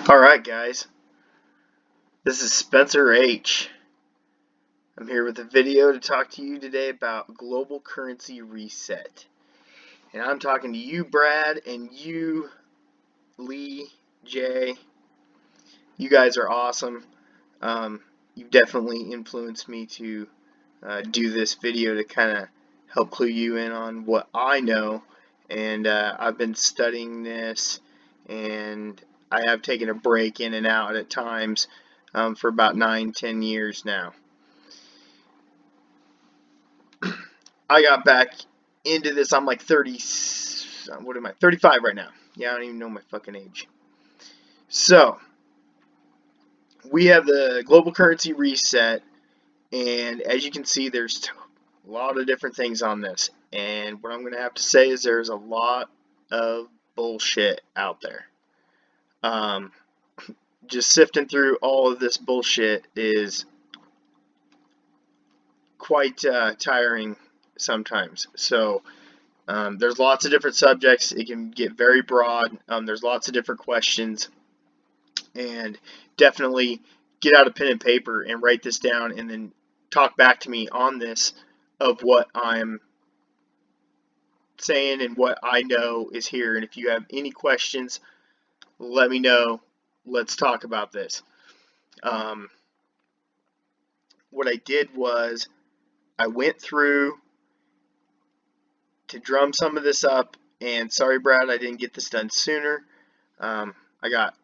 Alright guys, this is Spencer H. I'm here with a video to talk to you today about global currency reset. And I'm talking to you, Brad, and you, Lee, Jay. You guys are awesome. You've definitely influenced me to do this video to kind of help clue you in on what I know. And I've been studying this, and I have taken a break in and out at times for about 9-10 years now. I got back into this. I'm like 30. What am I? 35 right now. Yeah, I don't even know my fucking age. So we have the global currency reset, and as you can see, there's a lot of different things on this. And what I'm going to have to say is there's a lot of bullshit out there. Just sifting through all of this bullshit is quite tiring sometimes. So there's lots of different subjects. It can get very broad. There's lots of different questions. And definitely get out a pen and paper and write this down and then talk back to me on this of what I'm saying and what I know is here. And if you have any questions, let me know. Let's talk about this. What I did was I went through to drum some of this up, and sorry, Brad, I didn't get this done sooner. I got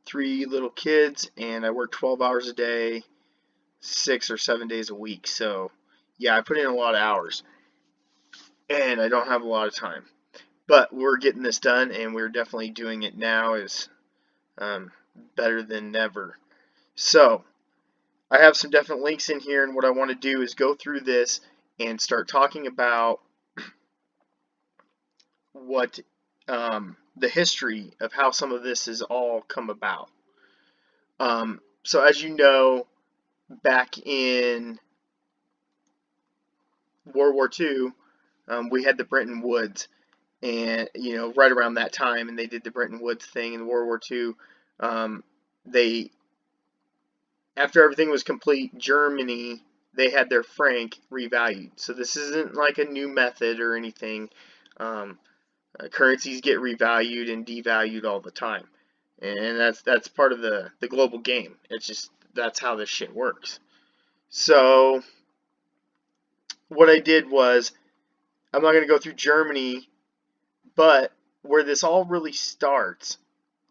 3 little kids, and I work 12 hours a day, 6 or 7 days a week. So, yeah, I put in a lot of hours, and I don't have a lot of time. But we're getting this done, and we're definitely doing it now is better than never. So, I have some definite links in here, and what I want to do is go through this and start talking about what the history of how some of this has all come about. So as you know, back in World War II, we had the Bretton Woods, and right around that time, and they did the Bretton Woods thing in World War II. They, after everything was complete, Germany, they had their franc revalued. So this isn't like a new method or anything. Currencies get revalued and devalued all the time, and that's part of the global game. It's just that's how this shit works. So what I did was, I'm not going to go through Germany, but where this all really starts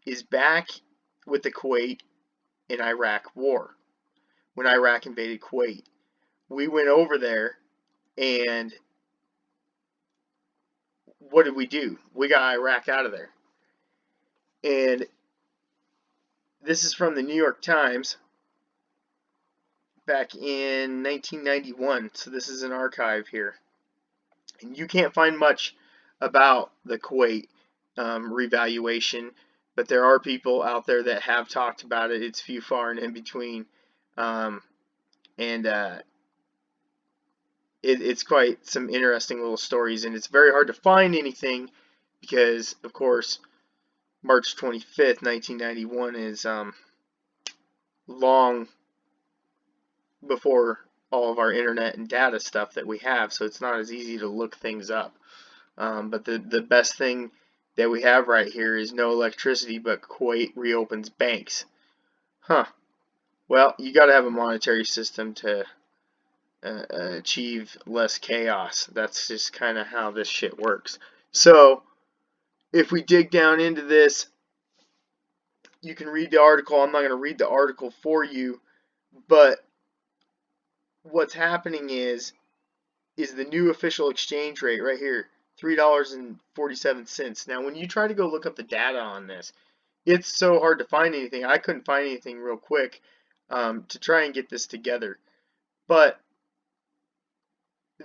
is back with the Kuwait and Iraq war. When Iraq invaded Kuwait, we went over there, and what did we do? We got Iraq out of there. And this is from the New York Times back in 1991. So this is an archive here. And you can't find much about the Kuwait revaluation, but there are people out there that have talked about it. It's few, far, and in between. It's quite some interesting little stories, and it's very hard to find anything because, of course, March 25th, 1991 is long before all of our internet and data stuff that we have, so it's not as easy to look things up. But the best thing that we have right here is no electricity, but Kuwait reopens banks. Huh. Well, you got to have a monetary system to achieve less chaos. That's just kind of how this shit works. So, if we dig down into this, you can read the article. I'm not going to read the article for you, but what's happening is the new official exchange rate right here, $3.47. Now, when you try to go look up the data on this, it's so hard to find anything. I couldn't find anything real quick to try and get this together. But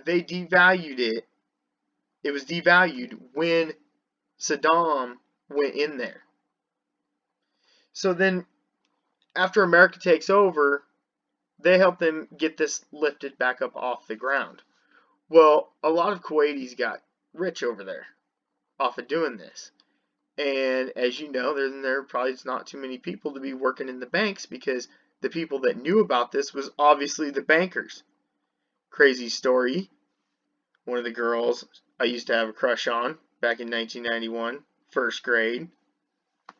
they devalued it. It was devalued when Saddam went in there. So then, after America takes over, they help them get this lifted back up off the ground. Well, a lot of Kuwaitis got rich over there off of doing this. And as you know, there probably is not too many people to be working in the banks because the people that knew about this was obviously the bankers. Crazy story. One of the girls I used to have a crush on back in 1991, first grade.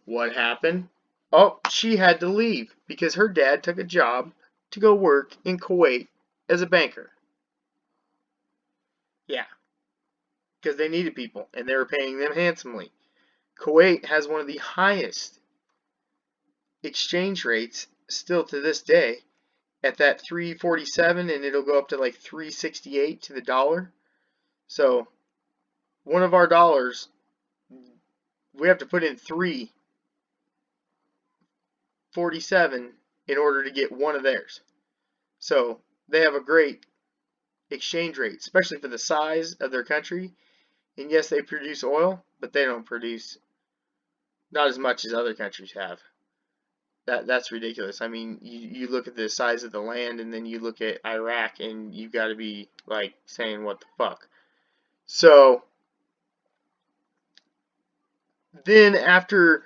What happened? Oh, she had to leave because her dad took a job to go work in Kuwait as a banker. Yeah, because they needed people and they were paying them handsomely. Kuwait has one of the highest exchange rates still to this day at that 347, and it'll go up to like 368 to the dollar. So one of our dollars, we have to put in 347 in order to get one of theirs. So they have a great exchange rate, especially for the size of their country. And yes, they produce oil, but they don't produce not as much as other countries have. That's ridiculous. I mean, you look at the size of the land, and then you look at Iraq, and you've got to be like saying, what the fuck? So then after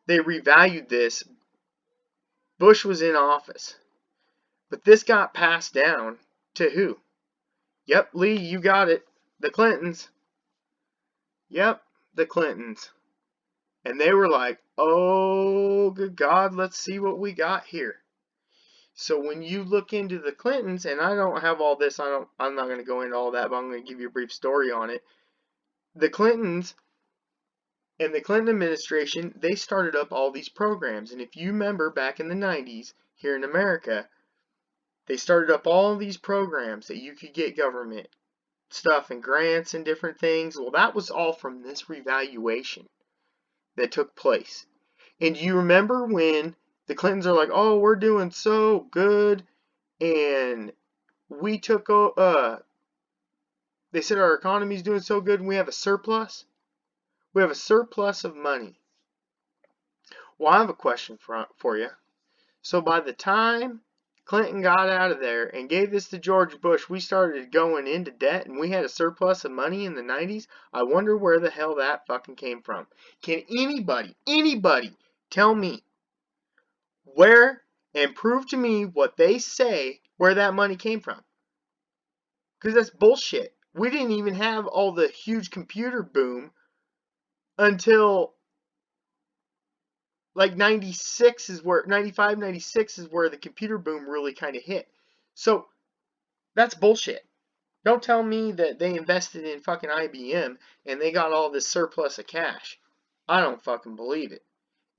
they revalued this, Bush was in office. But this got passed down to who? Yep, Lee, you got it. The Clintons. Yep, the Clintons. And they were like, oh, good God, let's see what we got here. So when you look into the Clintons, and I don't have all this, I'm not going to go into all that, but I'm going to give you a brief story on it. The Clintons and the Clinton administration, they started up all these programs. And if you remember back in the 90s here in America, they started up all these programs that you could get government stuff and grants and different things. Well, that was all from this revaluation that took place. And you remember when the Clintons are like, oh, we're doing so good, and we took, they said our economy's doing so good and we have a surplus? We have a surplus of money. Well, I have a question for you. So by the time Clinton got out of there and gave this to George Bush, we started going into debt and we had a surplus of money in the 90s. I wonder where the hell that fucking came from. Can anybody tell me where and prove to me what they say where that money came from? Because that's bullshit. We didn't even have all the huge computer boom until like 96 is where 95, 96 is where the computer boom really kind of hit. So that's bullshit. Don't tell me that they invested in fucking IBM and they got all this surplus of cash. I don't fucking believe it.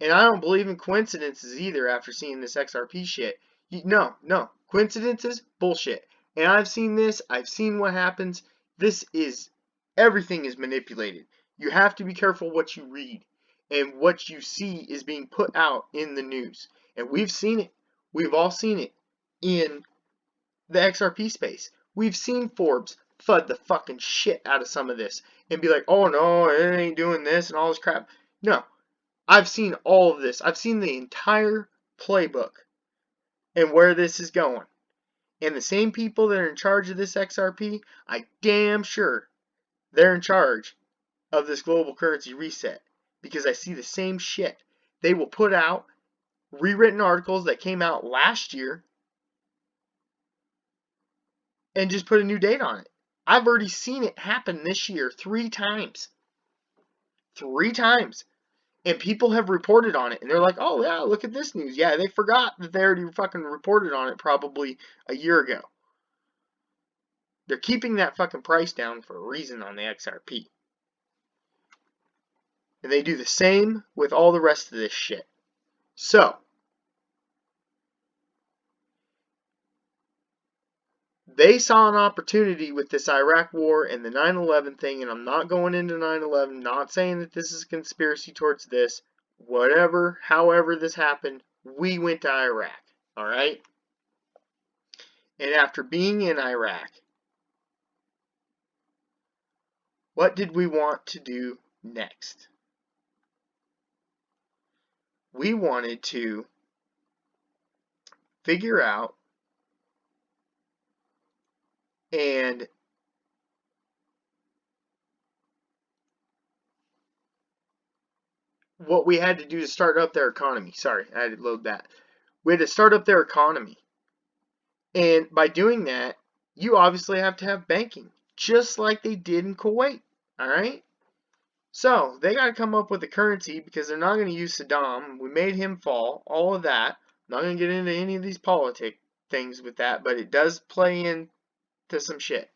And I don't believe in coincidences either after seeing this XRP shit. No. Coincidences? Bullshit. And I've seen this. I've seen what happens. Everything is manipulated. You have to be careful what you read. And what you see is being put out in the news. And we've seen it. We've all seen it in the XRP space. We've seen Forbes FUD the fucking shit out of some of this and be like, oh no, it ain't doing this and all this crap. No. I've seen all of this. I've seen the entire playbook and where this is going. And the same people that are in charge of this XRP, I damn sure they're in charge of this global currency reset. Because I see the same shit. They will put out rewritten articles that came out last year and just put a new date on it. I've already seen it happen this year 3 times. 3 times. And people have reported on it. And they're like, oh, yeah, look at this news. Yeah, they forgot that they already fucking reported on it probably a year ago. They're keeping that fucking price down for a reason on the XRP. And they do the same with all the rest of this shit. So, they saw an opportunity with this Iraq war and the 9/11 thing, and I'm not going into 9/11, not saying that this is a conspiracy towards this. Whatever, however this happened, we went to Iraq, alright? And after being in Iraq, what did we want to do next? We wanted to figure out and what we had to do to start up their economy. Sorry, I had to load that. We had to start up their economy. And by doing that, you obviously have to have banking, just like they did in Kuwait. All right? So they got to come up with a currency because they're not going to use Saddam. We made him fall, all of that. I'm not going to get into any of these politic things with that, but it does play into some shit.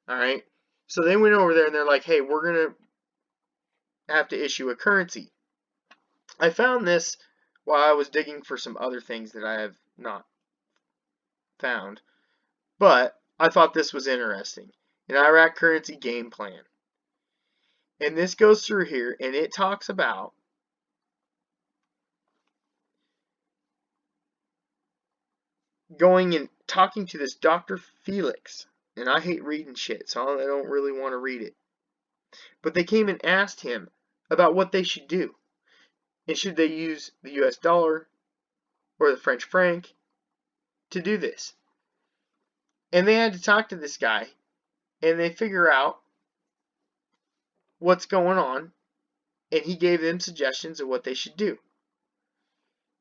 All right? So they went over there and they're like, hey, we're going to have to issue a currency. I found this while I was digging for some other things that I have not found, but I thought this was interesting. An Iraq currency game plan. And this goes through here and it talks about going and talking to this Dr. Felix. And I hate reading shit, so I don't really want to read it. But they came and asked him about what they should do. And should they use the US dollar or the French franc to do this? And they had to talk to this guy and they figure out what's going on. And he gave them suggestions of what they should do.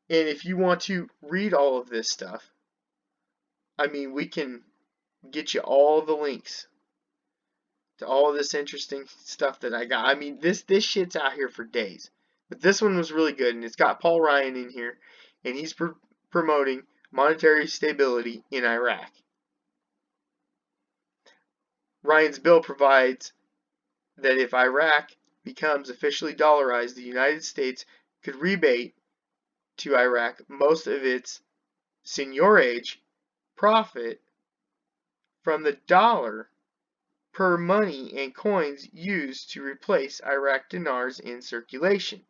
And if you want to read all of this stuff, I mean, we can get you all the links to all this interesting stuff that I got. I mean, this shit's out here for days. But this one was really good, and it's got Paul Ryan in here, and he's promoting monetary stability in Iraq. Ryan's bill provides that if Iraq becomes officially dollarized, the United States could rebate to Iraq most of its seigniorage profit from the dollar per money and coins used to replace Iraq dinars in circulation.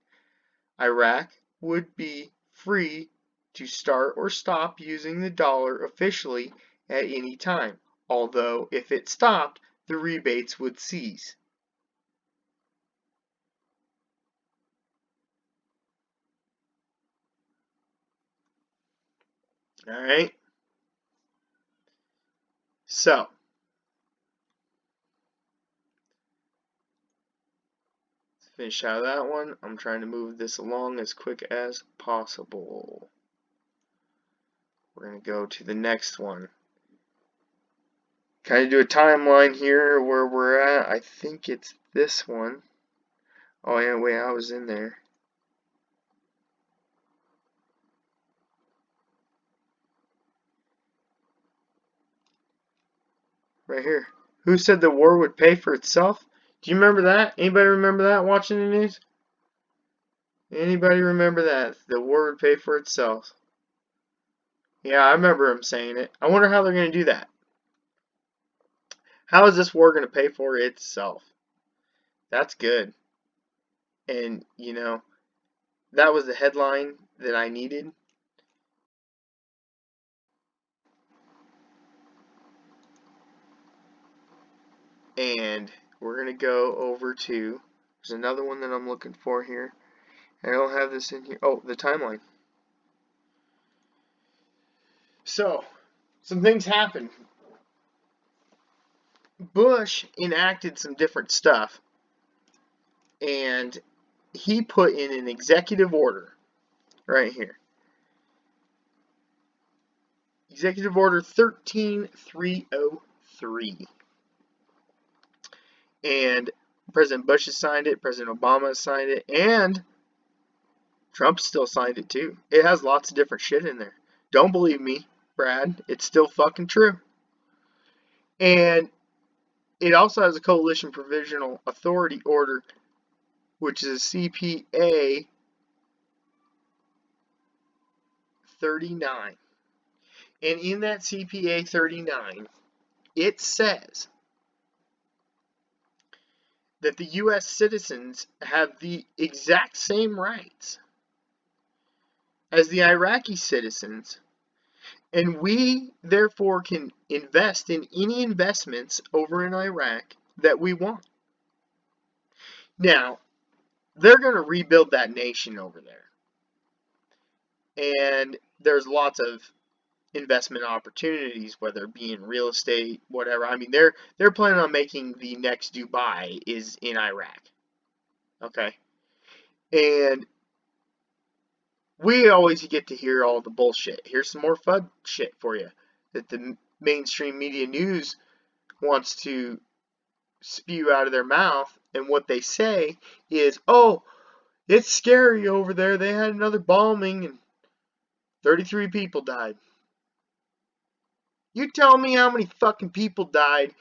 Iraq would be free to start or stop using the dollar officially at any time, although if it stopped, the rebates would cease. Alright? So, let's finish out of that one. I'm trying to move this along as quick as possible. We're going to go to the next one. Kind of do a timeline here where we're at. I think it's this one. Oh yeah, wait, I was in there. Right here. Who said the war would pay for itself? Do you remember that? Anybody remember that watching the news? Anybody remember that? The war would pay for itself. Yeah, I remember him saying it. I wonder how they're going to do that. How is this war going to pay for itself? That's good. And, you know, that was the headline that I needed. And we're going to go over to, there's another one that I'm looking for here. I don't have this in here. Oh, the timeline. So, some things happened. Bush enacted some different stuff, and he put in an executive order right here. Executive Order 13303. And President Bush has signed it, President Obama has signed it, and Trump still signed it too. It has lots of different shit in there. Don't believe me, Brad. It's still fucking true. And it also has a Coalition Provisional Authority Order, which is a CPA 39. And in that CPA 39, it says that the U.S. citizens have the exact same rights as the Iraqi citizens, and we therefore can invest in any investments over in Iraq that we want. Now, they're going to rebuild that nation over there. And there's lots of investment opportunities, whether it be in real estate, whatever. I mean, they're planning on making the next Dubai is in Iraq. Okay. And we always get to hear all the bullshit. Here's some more FUD shit for you that the mainstream media news wants to spew out of their mouth. And what they say is, oh, it's scary over there. They had another bombing and 33 people died. You tell me how many fucking people died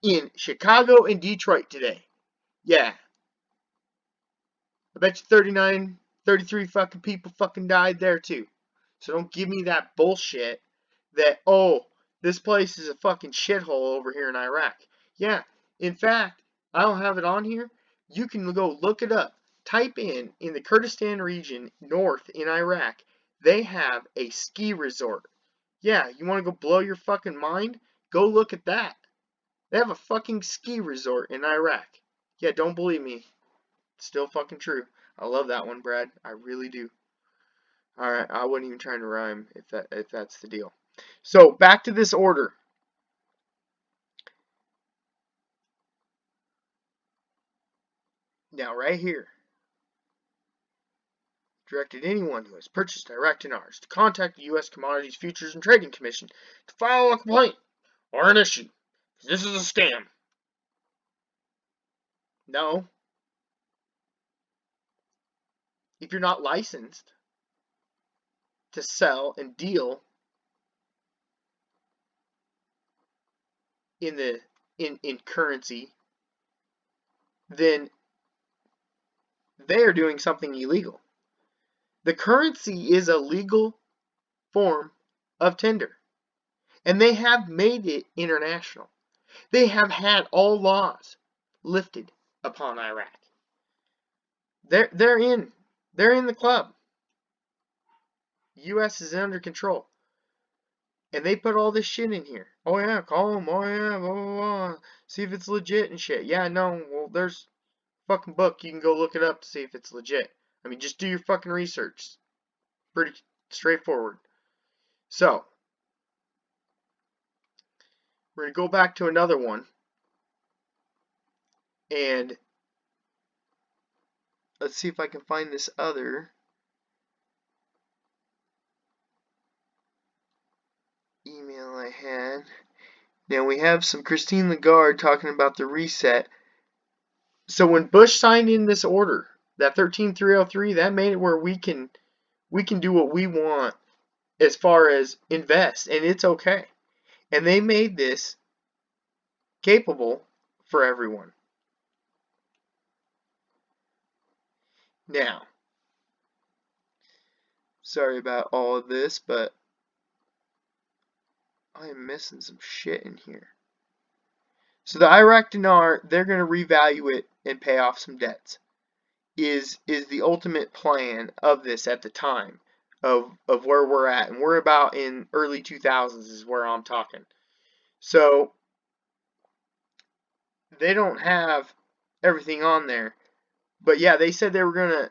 in Chicago and Detroit today. Yeah. I bet you 39, 33 fucking people fucking died there too. So don't give me that bullshit that, oh, this place is a fucking shithole over here in Iraq. Yeah. In fact, I don't have it on here. You can go look it up. Type in the Kurdistan region north in Iraq, they have a ski resort. Yeah, you want to go blow your fucking mind? Go look at that. They have a fucking ski resort in Iraq. Yeah, don't believe me. It's still fucking true. I love that one, Brad. I really do. Alright, I wasn't even trying to rhyme if that's the deal. So back to this order. Now right here. Directed anyone who has purchased Iraq dinars to contact the U.S. Commodities Futures and Trading Commission to file a complaint or an issue. This is a scam. No. If you're not licensed to sell and deal in currency, then they are doing something illegal. The currency is a legal form of tender, and they have made it international. They have had all laws lifted upon Iraq. They're in the club. U.S. is under control, and they put all this shit in here. Oh yeah, call them. Oh yeah, blah blah blah. See if it's legit and shit. Yeah, no. Well, there's a fucking book. You can go look it up to see if it's legit. I mean, just do your fucking research. Pretty straightforward. So, we're going to go back to another one. And let's see if I can find this other email I had. Now we have some Christine Lagarde talking about the reset. So when Bush signed in this order, that 13303, that made it where we can do what we want as far as invest, and it's okay. And they made this capable for everyone. Now, sorry about all of this, but I am missing some shit in here. So the Iraq dinar, they're going to revalue it and pay off some debts. Is the ultimate plan of this at the time of where we're at, and we're about in early 2000s is where I'm talking. So they don't have everything on there, but yeah, they said they were gonna.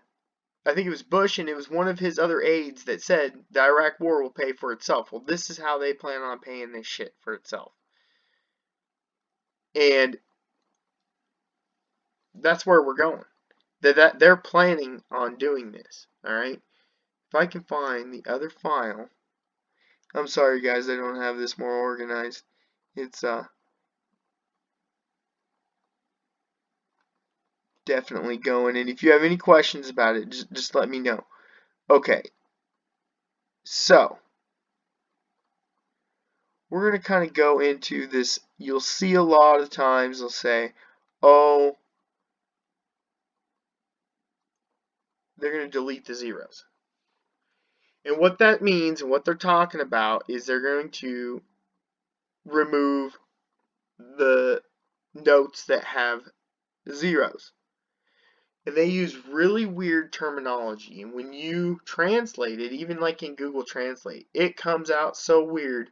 I think it was Bush, and it was one of his other aides that said the Iraq War will pay for itself. Well, this is how they plan on paying this shit for itself. And that's where we're going. That they're planning on doing this. All right. If I can find the other file, I'm sorry guys, I don't have this more organized. It's definitely going. And if you have any questions about it, just let me know. Okay. So we're going to kind of go into this. You'll see a lot of times they'll say, oh, they're going to delete the zeros. And what that means and what they're talking about is they're going to remove the notes that have zeros. And they use really weird terminology. And when you translate it, even like in Google Translate, it comes out so weird.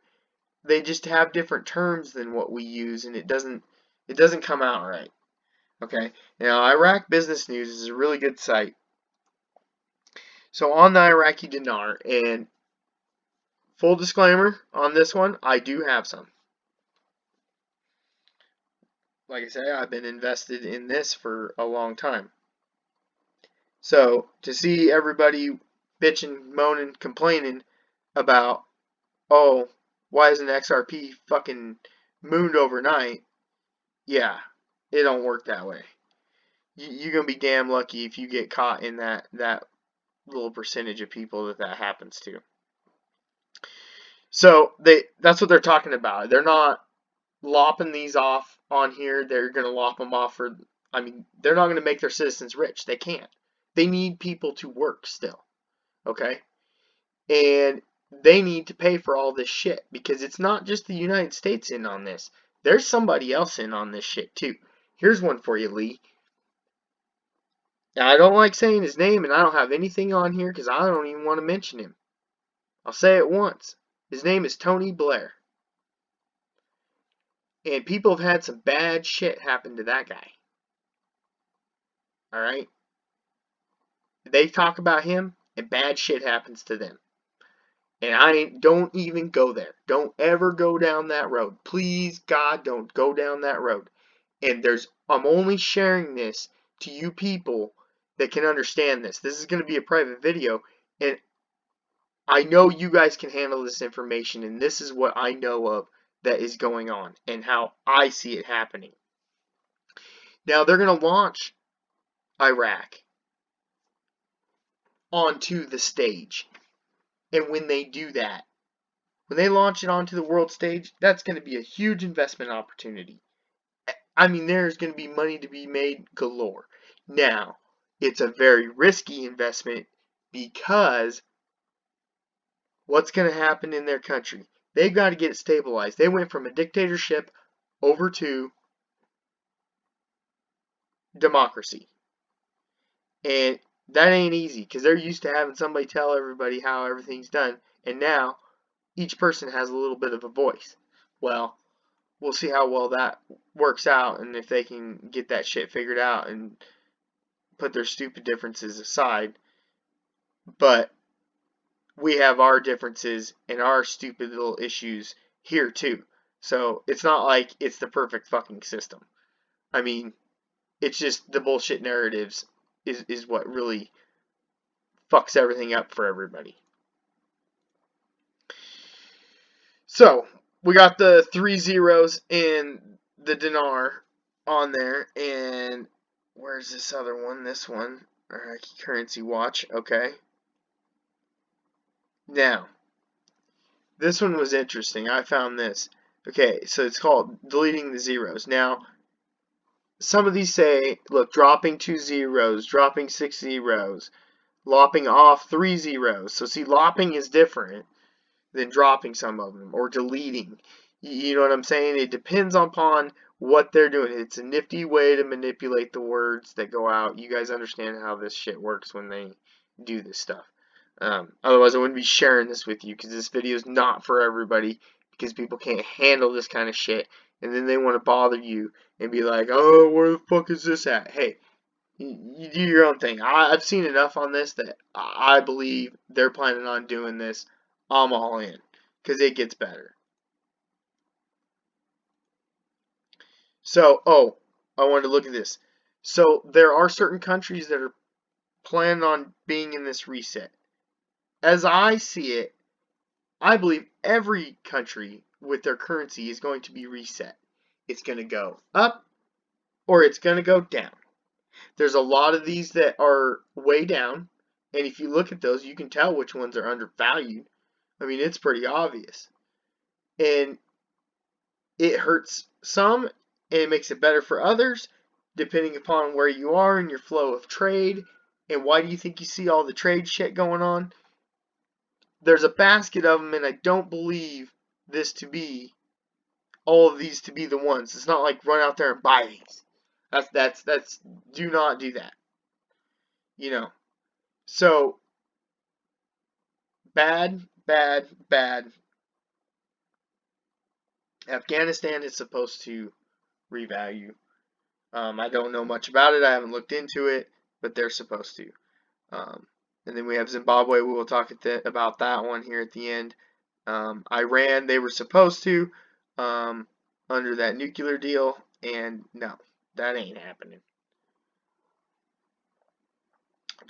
They just have different terms than what we use, and it doesn't come out right. Okay. Now, Iraq Business News is a really good site. So on the Iraqi dinar, and full disclaimer on this one, I do have some. Like I say, I've been invested in this for a long time. So to see everybody bitching, moaning, complaining about, oh, why isn't XRP fucking mooned overnight? Yeah, it don't work that way. You're gonna be damn lucky if you get caught in that little percentage of people that happens to. So that's what they're talking about. They're not lopping these off on here. They're gonna lop them off for. I mean, they're not gonna make their citizens rich. They can't. They need people to work still. Okay, and they need to pay for all this shit because it's not just the United States in on this. There's somebody else in on this shit too. Here's one for you, Lee. Now, I don't like saying his name, and I don't have anything on here because I don't even want to mention him. I'll say it once. His name is Tony Blair. And people have had some bad shit happen to that guy. Alright? They talk about him, and bad shit happens to them. And don't even go there. Don't ever go down that road. Please, God, don't go down that road. And I'm only sharing this to you people that can understand this. This is going to be a private video, and I know you guys can handle this information, and this is what I know of that is going on and how I see it happening. Now, they're going to launch Iraq onto the stage. And when they do that, when they launch it onto the world stage, that's going to be a huge investment opportunity. I mean, there's going to be money to be made galore. Now, it's a very risky investment because what's going to happen in their country? They've got to get it stabilized. They went from a dictatorship over to democracy. And that ain't easy because they're used to having somebody tell everybody how everything's done. And now each person has a little bit of a voice. Well, we'll see how well that works out and if they can get that shit figured out and put their stupid differences aside. But we have our differences and our stupid little issues here too. So it's not like it's the perfect fucking system. I mean, it's just the bullshit narratives is what really fucks everything up for everybody. So we got the 3 zeros in the dinar on there, and where's this other one? This one, currency watch. Okay. Now, this one was interesting. I found this. Okay, so it's called deleting the zeros. Now, some of these say, look, dropping 2 zeros, dropping 6 zeros, lopping off 3 zeros. So see, lopping is different than dropping some of them or deleting. You know what I'm saying? It depends upon what they're doing. It's a nifty way to manipulate the words that go out. You guys understand how this shit works when they do this stuff. Otherwise, I wouldn't be sharing this with you because this video is not for everybody because people can't handle this kind of shit. And then they want to bother you and be like, oh, where the fuck is this at? Hey, you do your own thing. I've seen enough on this that I believe they're planning on doing this. I'm all in because it gets better. So, oh, I wanted to look at this. So there are certain countries that are planning on being in this reset. As I see it, I believe every country with their currency is going to be reset. It's going to go up or it's going to go down. There's a lot of these that are way down, and if you look at those, you can tell which ones are undervalued. I mean, it's pretty obvious. And it hurts some, and it makes it better for others, depending upon where you are in your flow of trade. And why do you think you see all the trade shit going on? There's a basket of them, and I don't believe this to be all of these to be the ones. It's not like run out there and buy these. That's do not do that. You know. So bad. Afghanistan is supposed to revalue. I don't know much about it. I haven't looked into it, but they're supposed to. And then we have Zimbabwe. We will talk about that one here at the end. Iran, they were supposed to under that nuclear deal, and no, that ain't happening.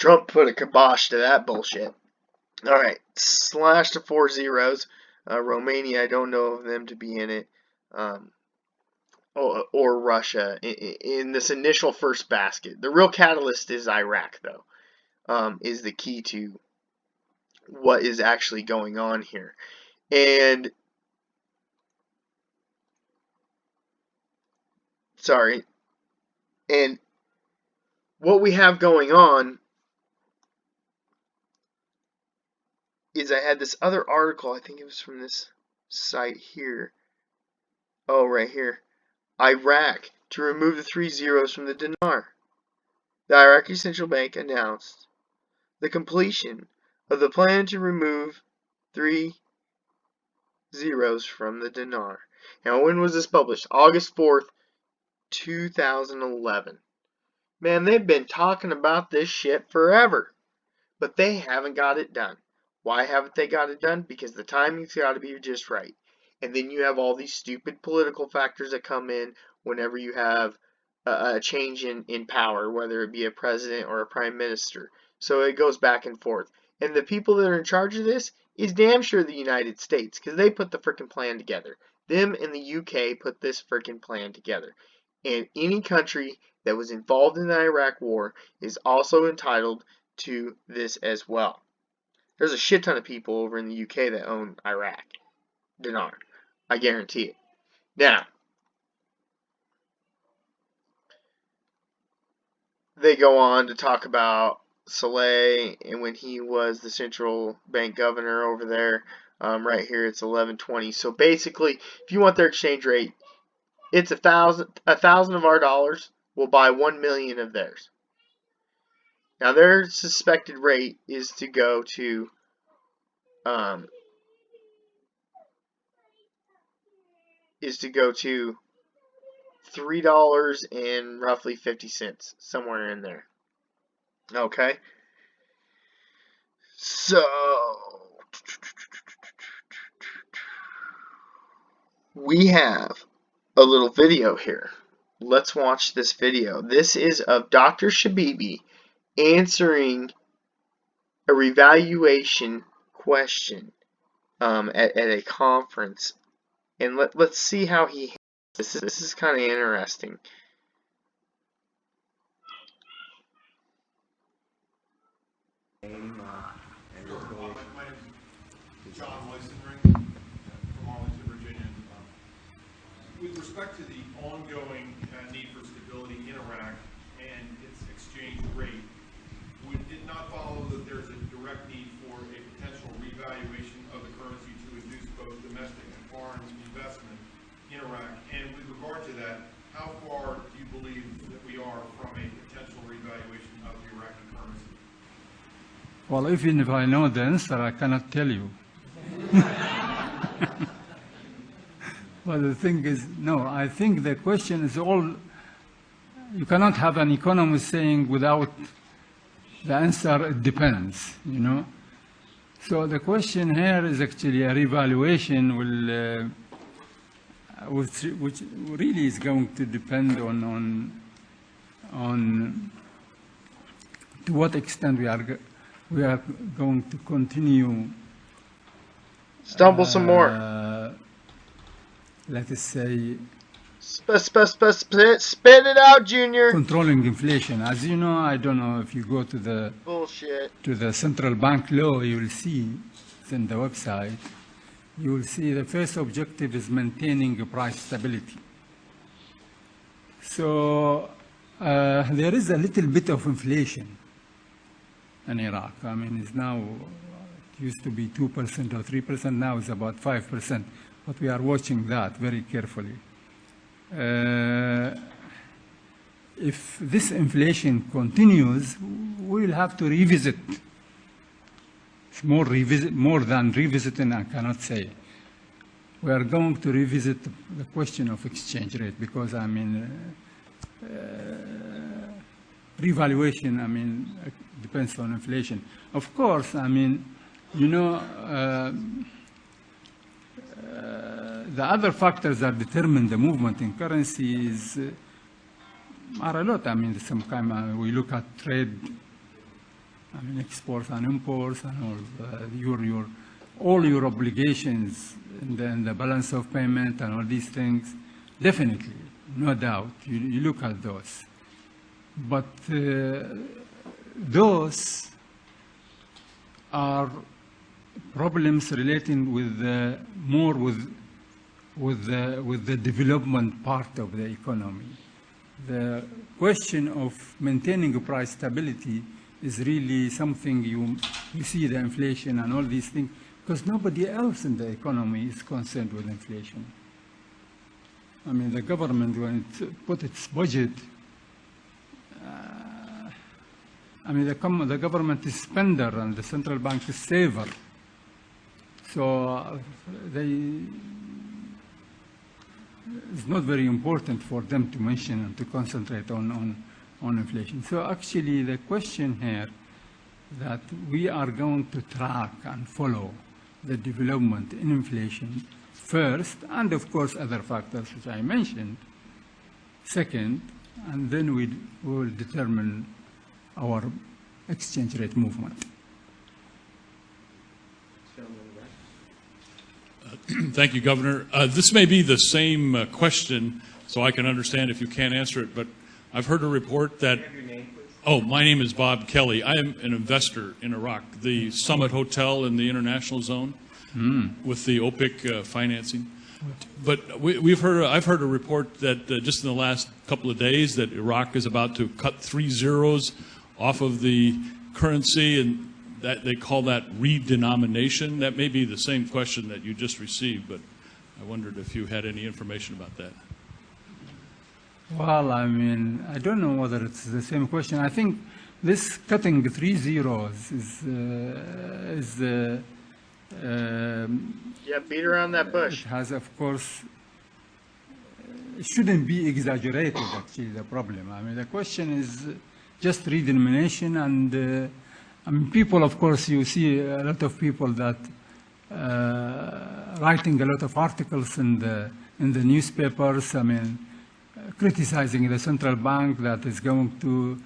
Trump put a kibosh to that bullshit. All right, slash to 4 zeros. Romania, I don't know of them to be in it. Or Russia in this initial first basket. The real catalyst is Iraq, though, is the key to what is actually going on here. And what we have going on is I had this other article, I think it was from this site here. Oh, right here. Iraq to remove the 3 zeros from the dinar. The Iraqi central bank announced the completion of the plan to remove 3 zeros from the dinar. Now, when was this published? August 4th, 2011. Man, they've been talking about this shit forever, but they haven't got it done. Why haven't they got it done? Because the timing's got to be just right. And then you have all these stupid political factors that come in whenever you have a change in power, whether it be a president or a prime minister. So it goes back and forth. And the people that are in charge of this is damn sure the United States, because they put the frickin' plan together. Them and the UK put this frickin' plan together. And any country that was involved in the Iraq war is also entitled to this as well. There's a shit ton of people over in the UK that own Iraq dinar. I guarantee it. Now, they go on to talk about Saleh and when he was the central bank governor over there. Right here, it's 1120. So basically, if you want their exchange rate, it's 1,000 of our dollars will buy 1 million of theirs. Now their suspected rate is to go to $3 and roughly 50 cents, somewhere in there. Okay, so we have a little video here. Let's watch this video. This is of Dr. Shabibi answering a revaluation question at a conference, and let's see how he handles this. This is kind of interesting. With respect to the ongoing need for stability in Iraq and its exchange rate, would it not follow that there's a direct need for a potential revaluation of the currency to induce both domestic and foreign investment in Iraq? And with regard to that, how far do you believe that we are from a potential revaluation of the Iraqi currency? Well, even if I know the answer, I cannot tell you. Well, the thing is, no, I think the question is all, you cannot have an economist saying without the answer, it depends, you know. So the question here is actually a revaluation which really is going to depend on to what extent we are going to continue. Stumble some more. Let us say, spit it out, Junior. Controlling inflation. As you know, I don't know if you go to the central bank law, you will see it's in the website. You will see the first objective is maintaining price stability. So there is a little bit of inflation in Iraq. I mean, it's now, it used to be 2% or 3%, now it's about 5%. But we are watching that very carefully. If this inflation continues, we will have to revisit. It's more than revisiting, I cannot say. We are going to revisit the question of exchange rate because, I mean, revaluation, I mean, depends on inflation. Of course, I mean, you know, the other factors that determine the movement in currencies are a lot. I mean, some kind we look at trade I mean, exports and imports and all your obligations in the balance of payment and all these things, definitely, no doubt, you look at those. But those are problems relating with more with the development part of the economy. The question of maintaining price stability is really something you see the inflation and all these things, because nobody else in the economy is concerned with inflation. I mean, the government, when it put its budget, I mean, the government is spender and the central bank is saver. So it's not very important for them to mention and to concentrate on inflation. So actually the question here that we are going to track and follow the development in inflation first, and of course other factors which I mentioned second, and then we will determine our exchange rate movement. Thank you, Governor. This may be the same question, so I can understand if you can't answer it, but I've heard a report that... Oh, my name is Bob Kelly. I am an investor in Iraq, the Summit Hotel in the international zone with the OPIC financing. But I've heard a report that just in the last couple of days that Iraq is about to cut 3 zeros off of the currency, and that they call that redenomination. That may be the same question that you just received, but I wondered if you had any information about that. Well, I mean, I don't know whether it's the same question. I think this cutting 3 zeros is Yeah, beat around that bush. it has, of course, it shouldn't be exaggerated, actually, the problem. I mean, the question is just redenomination, and I mean, people, of course, you see a lot of people that writing a lot of articles in the newspapers, I mean, criticizing the central bank that is going to,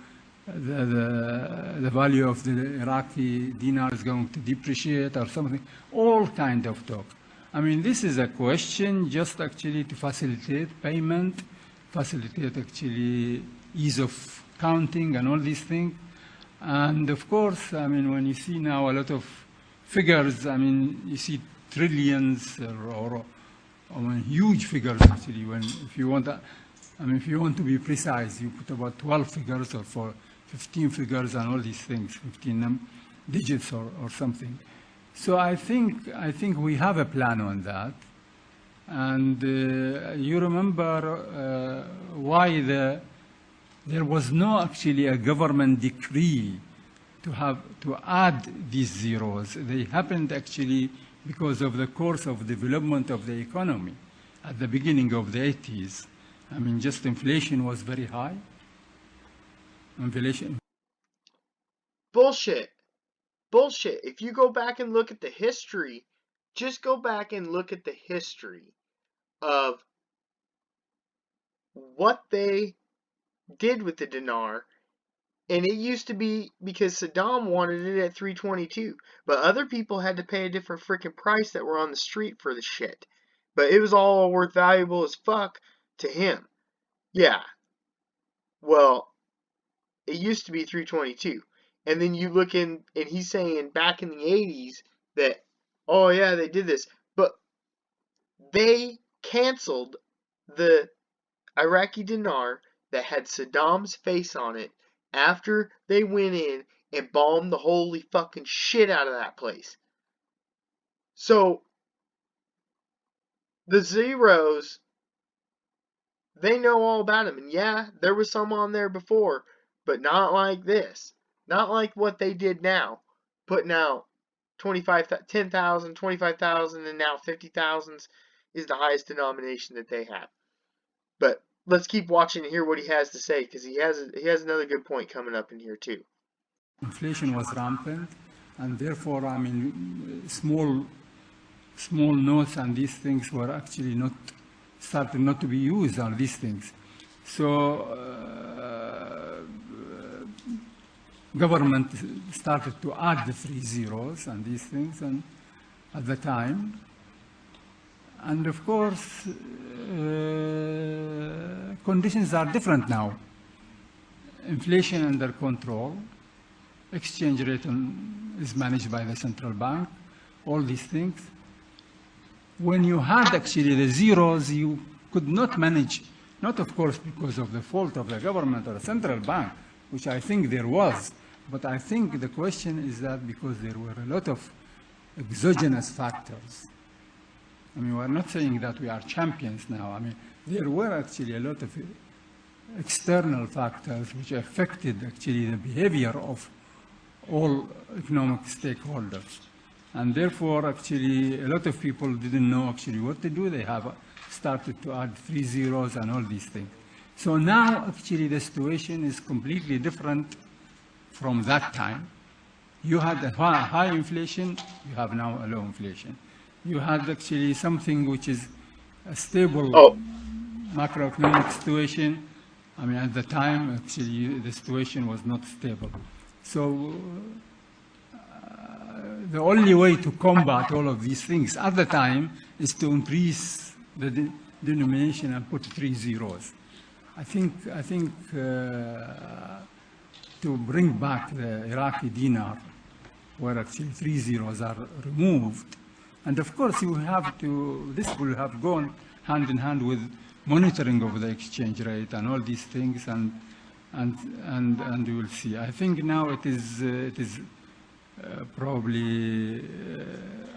the value of the Iraqi dinar is going to depreciate or something, all kind of talk. I mean, this is a question just actually to facilitate payment, facilitate actually ease of counting and all these things. And of course, I mean, when you see now a lot of figures, I mean, you see trillions or I mean, huge figures actually. If you want to be precise, you put about 12 figures or 15 figures and all these things, 15 digits or something. So I think we have a plan on that. And you remember why there was no actually a government decree to add these zeros. They happened actually because of the course of development of the economy at the beginning of the 80s. I mean, just inflation was very high. Inflation. Bullshit. Bullshit. If you go back and look at the history, just go back and look at the history of what they did with the dinar. And it used to be because Saddam wanted it at 322, but other people had to pay a different freaking price that were on the street for the shit. But it was all worth valuable as fuck to him. Yeah. Well, it used to be 322. And then you look in, and he's saying back in the 80s that, oh yeah, they did this. But they canceled the Iraqi dinar that had Saddam's face on it after they went in and bombed the holy fucking shit out of that place. So, the zeros, they know all about them. And yeah, there was some on there before, but not like this. Not like what they did now. Putting out 10,000, 25,000, and now 50,000 is the highest denomination that they have. But let's keep watching and hear what he has to say, because he has another good point coming up in here too. Inflation was rampant, and therefore, I mean, small notes and these things were actually started not to be used on these things. So government started to add the 3 zeros and these things and at the time. And of course, conditions are different now. Inflation under control, exchange rate is managed by the central bank, all these things. When you had actually the zeros, you could not manage, not of course because of the fault of the government or the central bank, which I think there was, but I think the question is that because there were a lot of exogenous factors. I mean, we're not saying that we are champions now. I mean, there were actually a lot of external factors which affected actually the behavior of all economic stakeholders. And therefore, actually, a lot of people didn't know actually what to do. They have started to add 3 zeros and all these things. So now, actually, the situation is completely different from that time. You had a high inflation, you have now a low inflation. You had actually something which is a stable macroeconomic situation. I mean, at the time, actually, the situation was not stable. So the only way to combat all of these things at the time is to increase the denomination and put 3 zeros. I think to bring back the Iraqi dinar, where actually 3 zeros are removed, and of course you have to, this will have gone hand in hand with monitoring of the exchange rate and all these things, and you will see. I think now it is probably,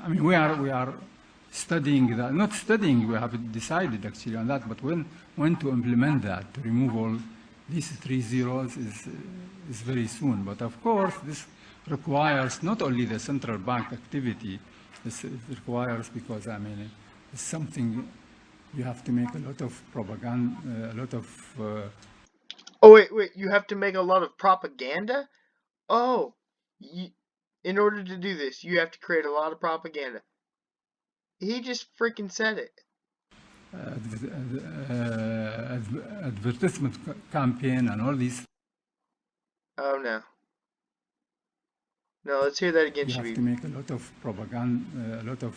I mean, we are studying that, not studying, we have decided actually on that, but when to implement that, to remove all these 3 zeros is very soon. But of course, this requires not only the central bank activity, it requires, because I mean, it's something you have to make a lot of propaganda, a lot of... Oh, wait, you have to make a lot of propaganda? Oh, in order to do this, you have to create a lot of propaganda. He just freaking said it. Advertisement campaign and all these. Oh, no. No, let's hear that again, You have to make a lot of propaganda, a lot of...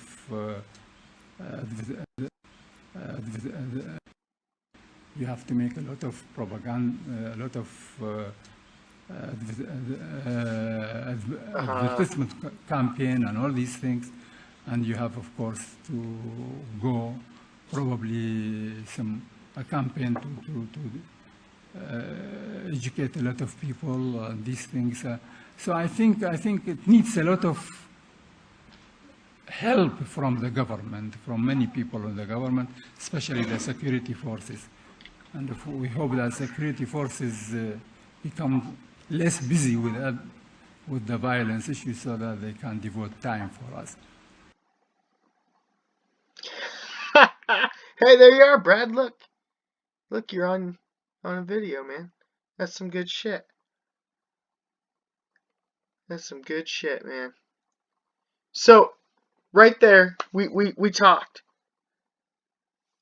you have to make a lot of propaganda, a lot of advertisement campaign and all these things, and you have, of course, to go probably a campaign to educate a lot of people on these things. So I think it needs a lot of help from the government, from many people in the government, especially the security forces. And we hope that security forces become less busy with the violence issues so that they can devote time for us. Hey, there you are, Brad. Look, you're on a video, man. That's some good shit. That's some good shit, man. So, right there, we talked.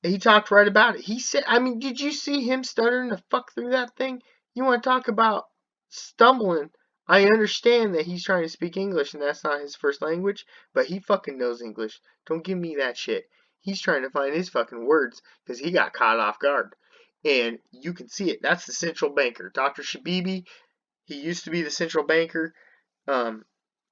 He talked right about it. He said, I mean, did you see him stuttering the fuck through that thing? You want to talk about stumbling? I understand that he's trying to speak English and that's not his first language, but he fucking knows English. Don't give me that shit. He's trying to find his fucking words because he got caught off guard. And you can see it. That's the central banker. Dr. Shabibi, he used to be the central banker.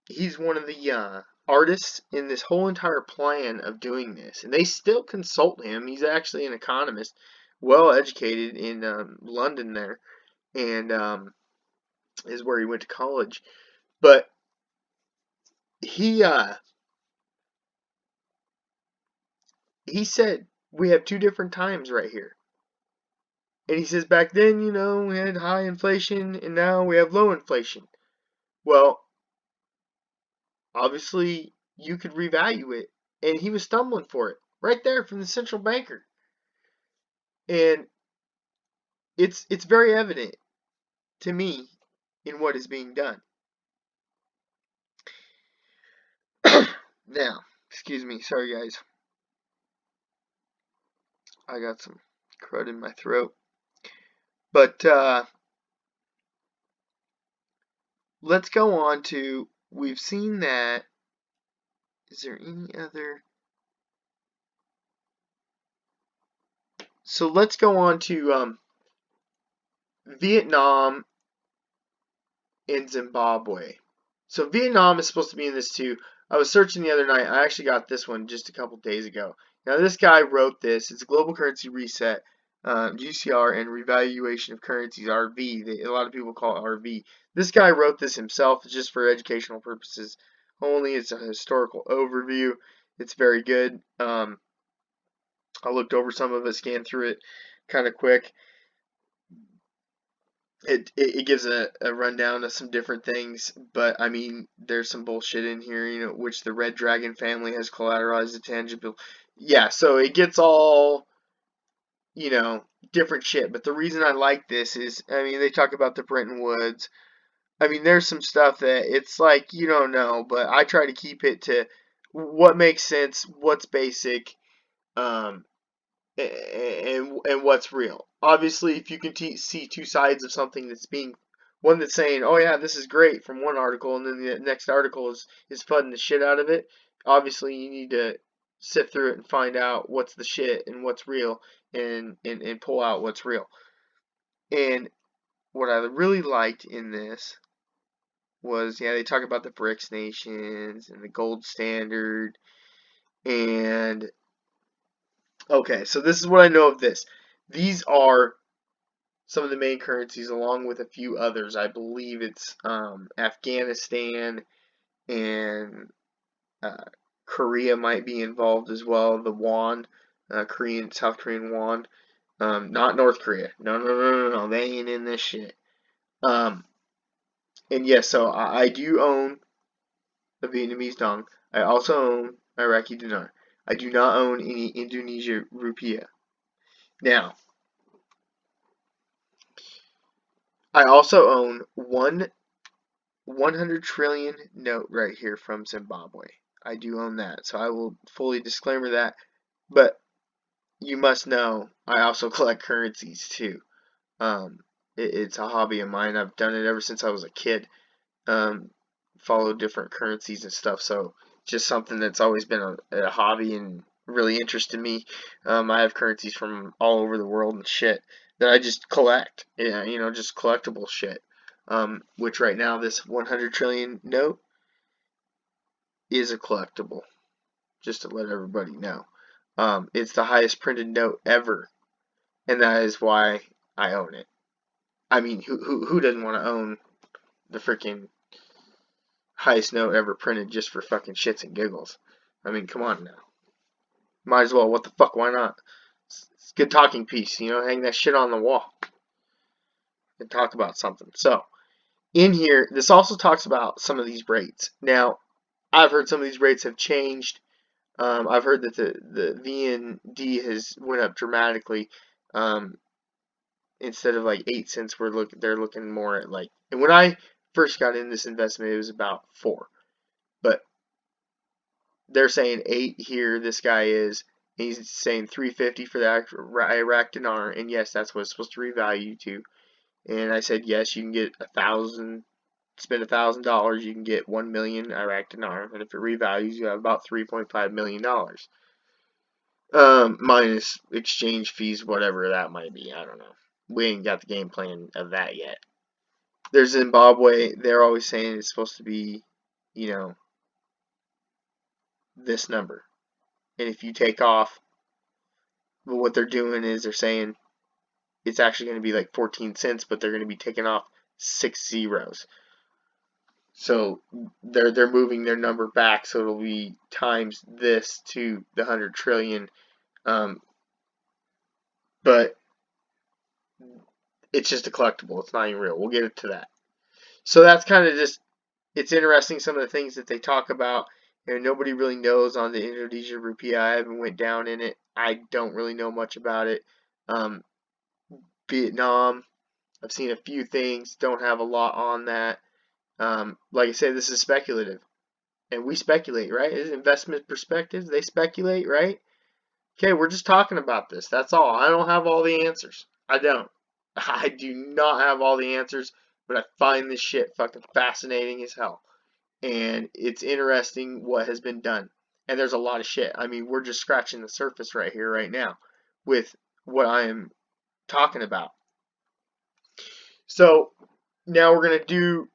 He's one of the artists in this whole entire plan of doing this. And they still consult him. He's actually an economist, well educated in London there. And is where he went to college. But he said we have two different times right here. And he says back then, you know, we had high inflation and now we have low inflation. Well, obviously you could revalue it. And he was stumbling for it right there from the central banker. And it's very evident to me in what is being done. Now, excuse me, sorry guys. I got some crud in my throat. But let's go on to, we've seen that. Is there any other? So let's go on to Vietnam and Zimbabwe. So Vietnam is supposed to be in this too. I was searching the other night. I actually got this one just a couple days ago. Now this guy wrote this. It's a global currency reset, GCR, and revaluation of currencies, RV. A lot of people call it RV. This guy wrote this himself just for educational purposes only. It's a historical overview. It's very good. I looked over some of it, scanned through it kind of quick. It gives a rundown of some different things, but I mean, there's some bullshit in here, which the Red Dragon family has collateralized the tangible. Yeah, so it gets all, different shit. But the reason I like this is, I mean, they talk about the Bretton Woods. I mean, there's some stuff that it's like you don't know, but I try to keep it to what makes sense, what's basic, um, and what's real. Obviously, if you can see two sides of something that's being one that's saying, "Oh yeah, this is great" from one article, and then the next article is fudding the shit out of it. Obviously, you need to sift through it and find out what's the shit and what's real, and pull out what's real. And what I really liked in this was, yeah, they talk about the BRICS nations and the gold standard, and okay, so this is what I know of this. These are some of the main currencies, along with a few others. I believe it's Afghanistan and Korea might be involved as well. The won, South Korean won. Not North Korea. No, no, no, no, no. They ain't in this shit. Um, and yes, so I do own the Vietnamese dong. I also own Iraqi dinar. I do not own any Indonesia rupiah. Now, I also own one 100 trillion note right here from Zimbabwe. I do own that, so I will fully disclaimer that. But you must know, I also collect currencies too. It's a hobby of mine. I've done it ever since I was a kid. Follow different currencies and stuff. So just something that's always been a hobby and really interested me. I have currencies from all over the world and shit that I just collect. Yeah, just collectible shit. Which right now this 100 trillion note is a collectible. Just to let everybody know, it's the highest printed note ever, and that is why I own it. I mean, who doesn't want to own the freaking highest note ever printed just for fucking shits and giggles? I mean, come on now. Might as well. What the fuck? Why not? It's a good talking piece, hang that shit on the wall and talk about something. So, in here, this also talks about some of these rates. Now, I've heard some of these rates have changed. I've heard that the VND has went up dramatically. Instead of like 8 cents, they're looking more at like. And when I first got in this investment, it was about 4, but they're saying 8 here. This guy is. He's saying 350 for the Iraq dinar, and yes, that's what it's supposed to revalue to. And I said yes, you can get spend $1,000, you can get 1 million Iraq dinar, and if it revalues, you have about $3.5 million. Minus exchange fees, whatever that might be. I don't know. We ain't got the game plan of that yet. There's Zimbabwe. They're always saying it's supposed to be, this number. And if you take off, well, what they're doing is they're saying it's actually going to be like 14 cents, but they're going to be taking off 6 zeros. So they're moving their number back, so it'll be times this to the 100 trillion. But it's just a collectible. It's not even real. We'll get into that. So that's kind of just, it's interesting some of the things that they talk about. Nobody really knows on the Indonesia rupiah. I haven't went down in it. I don't really know much about it. Vietnam, I've seen a few things. Don't have a lot on that. Like I said, this is speculative. And we speculate, right? It's investment perspectives. They speculate, right? Okay, we're just talking about this. That's all. I don't have all the answers. I don't. I do not have all the answers, but I find this shit fucking fascinating as hell. And it's interesting what has been done. And there's a lot of shit. I mean, we're just scratching the surface right here, right now, with what I am talking about. So now we're going to do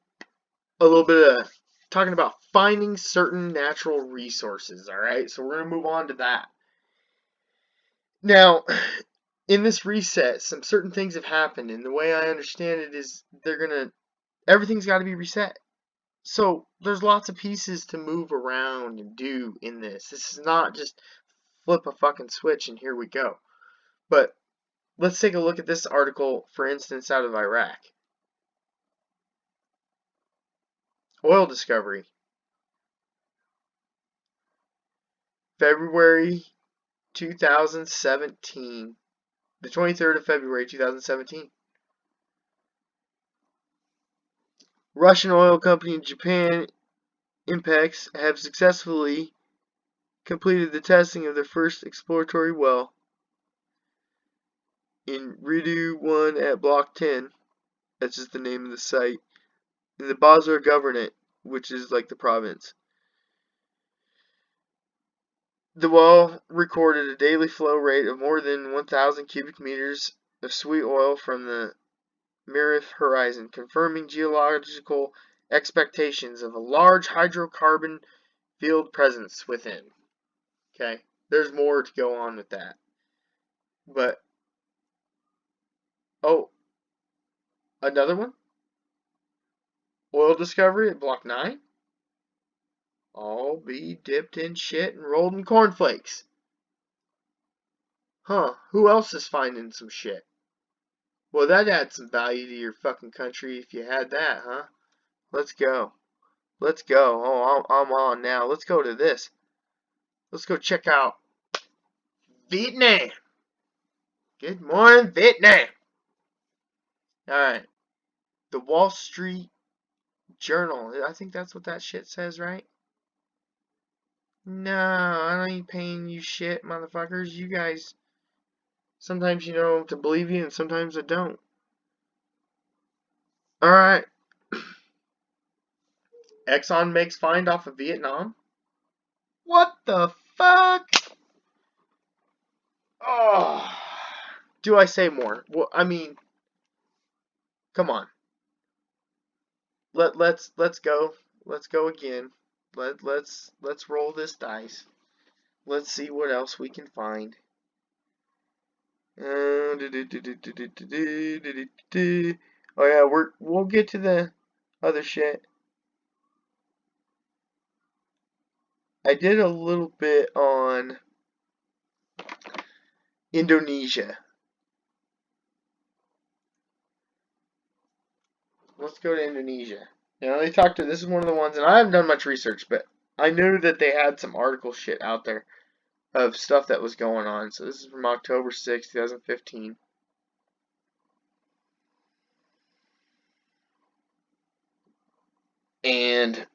a little bit of talking about finding certain natural resources, all right? So we're going to move on to that. Now, in this reset, some certain things have happened, and the way I understand it is everything's got to be reset. So there's lots of pieces to move around and do in this. This is not just flip a fucking switch and here we go. But let's take a look at this article, for instance, out of Iraq. Oil discovery. February 2017. The 23rd of February 2017. Russian oil company in Japan, Impex, have successfully completed the testing of their first exploratory well in Ridu 1 at Block 10. That's just the name of the site. In the Basra Governorate, which is like the province. The well recorded a daily flow rate of more than 1,000 cubic meters of sweet oil from the Mirif horizon, confirming geological expectations of a large hydrocarbon field presence within. Okay, there's more to go on with that. But, oh, another one? Oil discovery at Block 9? All be dipped in shit and rolled in cornflakes. Huh, who else is finding some shit? Well, that'd add some value to your fucking country if you had that, huh? Let's go. Let's go. Oh, I'm on now. Let's go to this. Let's go check out Vietnam. Good morning, Vietnam. Alright. The Wall Street Journal. I think that's what that shit says, right? No, I ain't paying you shit, motherfuckers. You guys, sometimes you know to believe you and sometimes I don't. Alright. Exxon makes find off of Vietnam. What the fuck? Oh. Do I say more? Well, I mean, come on. Let's go. Let's go again. Let's roll this dice. Let's see what else we can find. Oh yeah, we'll get to the other shit. I did a little bit on Indonesia. Let's go to Indonesia. Now they talked to, this is one of the ones, and I haven't done much research, but I knew that they had some article shit out there of stuff that was going on. So this is from October 6, 2015. And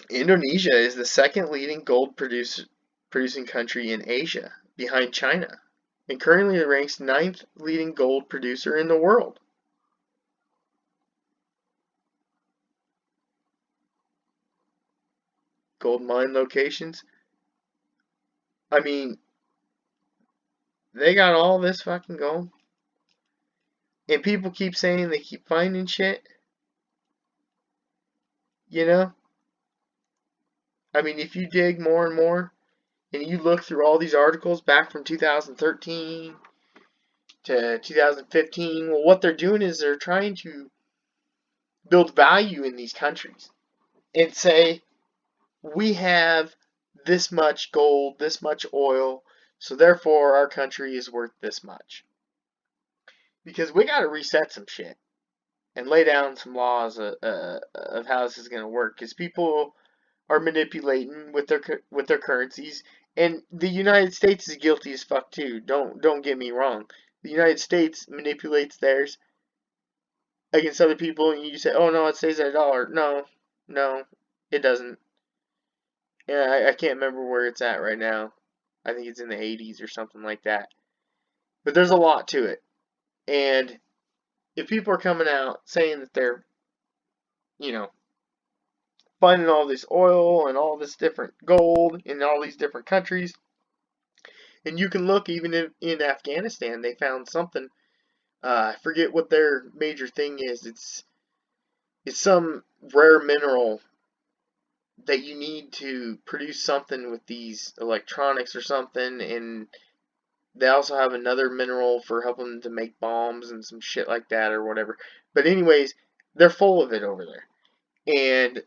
Indonesia is the second leading gold producing country in Asia, behind China, and currently ranks 9th leading gold producer in the world. Gold mine locations. I mean, they got all this fucking gold. And people keep saying they keep finding shit. You know? I mean, if you dig more and more, and you look through all these articles back from 2013 to 2015, well, what they're doing is they're trying to build value in these countries and say, we have this much gold, this much oil, so therefore our country is worth this much. Because we got to reset some shit and lay down some laws of how this is going to work. Because people are manipulating with their currencies, and the United States is guilty as fuck too. Don't get me wrong. The United States manipulates theirs against other people, and you say, oh no, it stays at $1. No, it doesn't. Yeah, I can't remember where it's at right now. I think it's in the 80s or something like that. But there's a lot to it. And if people are coming out saying that they're, you know, finding all this oil and all this different gold in all these different countries, and you can look even in Afghanistan, they found something. I forget what their major thing is. It's some rare mineral that you need to produce something with these electronics or something, and they also have another mineral for helping them to make bombs and some shit like that or whatever. But anyways, they're full of it over there. And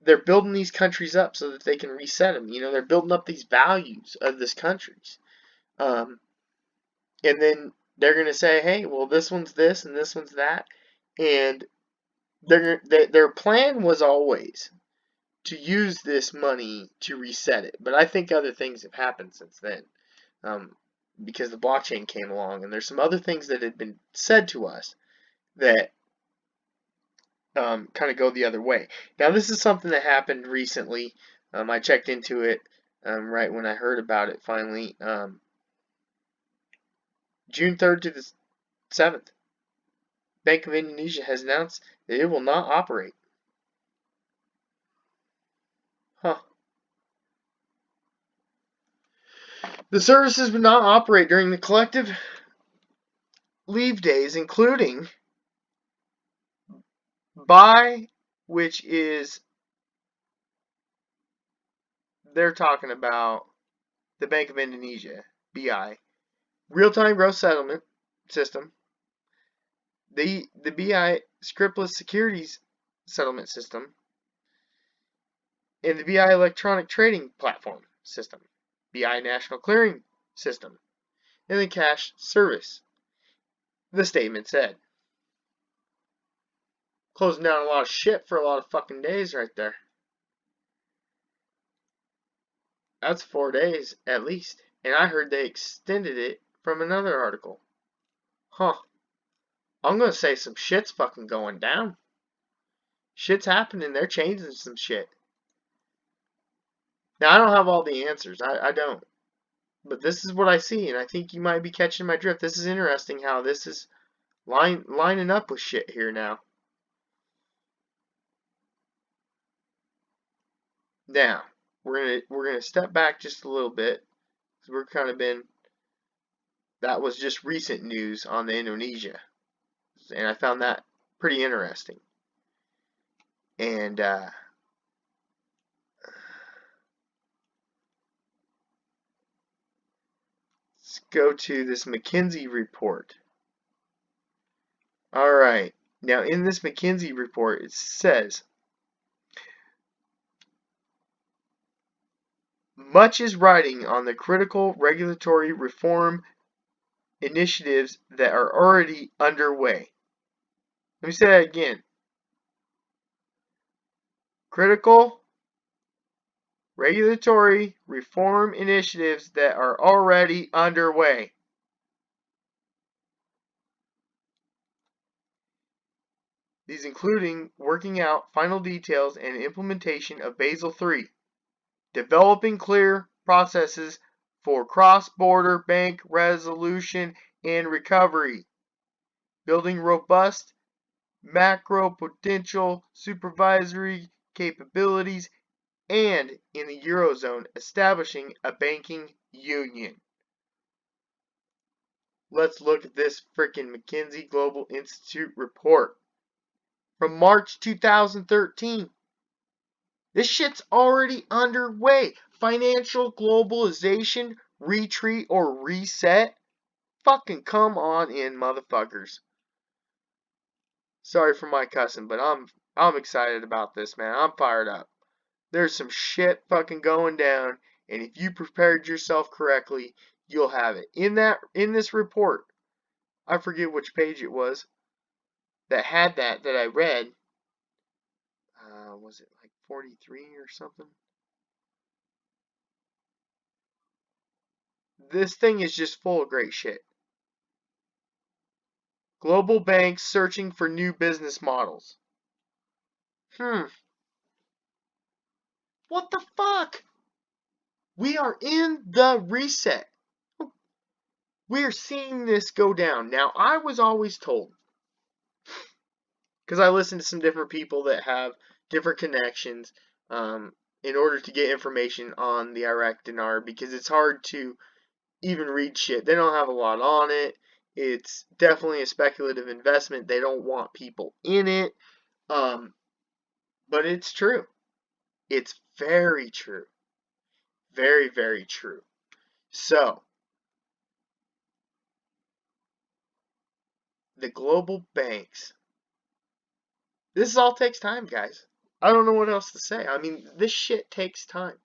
they're building these countries up so that they can reset them. You know, they're building up these values of this countries. Um, and then they're going to say, hey, well, this one's this and this one's that. And their plan was always to use this money to reset it. But I think other things have happened since then, because the blockchain came along, and there's some other things that had been said to us that kind of go the other way. Now, this is something that happened recently. I checked into it right when I heard about it finally. June 3rd to the 7th, Bank of Indonesia has announced that it will not operate. Huh. The services would not operate during the collective leave days, including BI, which is, they're talking about the Bank of Indonesia, BI, real-time gross settlement system, the BI scriptless securities settlement system, and the BI electronic trading platform system, BI national clearing system, and the cash service. The statement said. Closing down a lot of shit for a lot of fucking days right there. That's 4 days at least. And I heard they extended it from another article. Huh. I'm gonna say some shit's fucking going down. Shit's happening. They're changing some shit. Now, I don't have all the answers. I don't. But this is what I see, and I think you might be catching my drift. This is interesting how this is lining up with shit here now. Now, we're gonna step back just a little bit, because we're kind of been, that was just recent news on the Indonesia, and I found that pretty interesting. And let's go to this McKinsey report. All right. Now, in this McKinsey report, it says, much is riding on the critical regulatory reform initiatives that are already underway. Let me say that again. Critical regulatory reform initiatives that are already underway. These including working out final details and implementation of Basel III, developing clear processes for cross-border bank resolution and recovery, building robust macro-prudential supervisory capabilities, and in the Eurozone, establishing a banking union. Let's look at this frickin' McKinsey Global Institute report from March 2013. This shit's already underway. Financial globalization, retreat, or reset? Fucking come on in, motherfuckers. Sorry for my cussing, but I'm excited about this, man. I'm fired up. There's some shit fucking going down, and if you prepared yourself correctly, you'll have it. In this report, I forget which page it was that had that I read. Was it like 43 or something? This thing is just full of great shit. Global banks searching for new business models. What the fuck? We are in the reset. We're seeing this go down. Now, I was always told, because I listen to some different people that have different connections, in order to get information on the Iraq dinar, because it's hard to even read shit. They don't have a lot on it. It's definitely a speculative investment. They don't want people in it. But it's true. It's very true. Very, very true. So, the global banks. This all takes time, guys. I don't know what else to say. I mean, this shit takes time.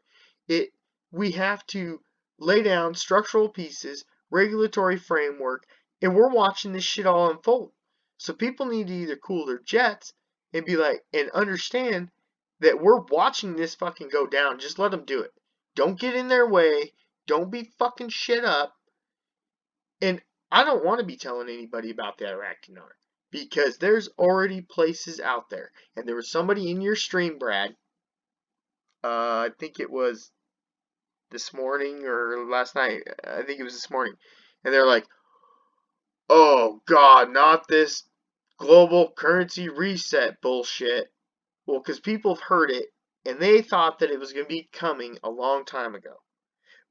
It we have to lay down structural pieces, regulatory framework, and we're watching this shit all unfold. So people need to either cool their jets and be like and understand that we're watching this fucking go down. Just let them do it. Don't get in their way. Don't be fucking shit up. And I don't want to be telling anybody about the Iraq dinar because there's already places out there. And there was somebody in your stream, Brad. I think it was this morning or last night. I think it was this morning. And they're like, oh God, not this global currency reset bullshit. Well, because people have heard it and they thought that it was going to be coming a long time ago.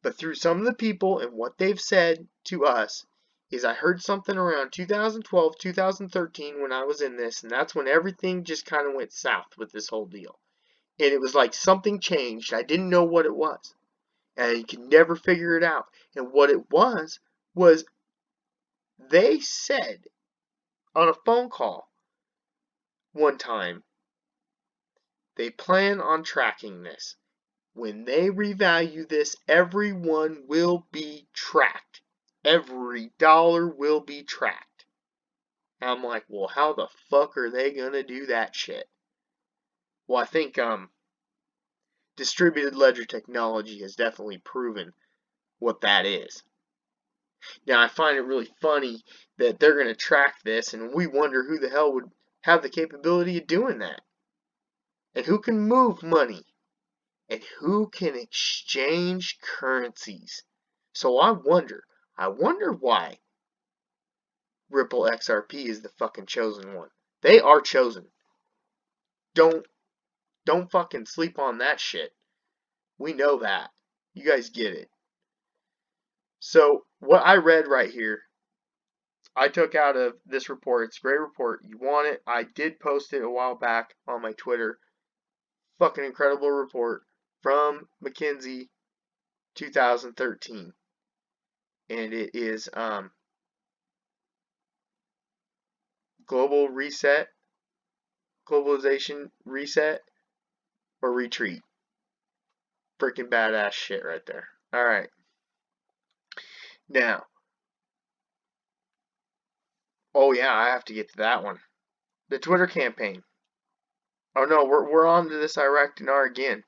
But through some of the people and what they've said to us, is I heard something around 2012, 2013 when I was in this, and that's when everything just kind of went south with this whole deal. And it was like something changed. I didn't know what it was. And you could never figure it out. And what it was they said on a phone call one time, they plan on tracking this. When they revalue this, everyone will be tracked. Every dollar will be tracked. And I'm like, well, how the fuck are they gonna do that shit? Well, I think distributed ledger technology has definitely proven what that is. Now, I find it really funny that they're gonna track this, and we wonder who the hell would have the capability of doing that, and who can move money, and who can exchange currencies. So I wonder why Ripple XRP is the fucking chosen one. They are chosen. Don't fucking sleep on that shit. We know that. You guys get it. So what I read right here, I took out of this report. It's a great report. You want it? I did post it a while back on my Twitter. Fucking incredible report from McKinsey 2013. And it is global reset, globalization reset, or retreat. Freaking badass shit right there. Alright. Now, oh yeah, I have to get to that one. The Twitter campaign. Oh no, we're on to this Iraq dinar again.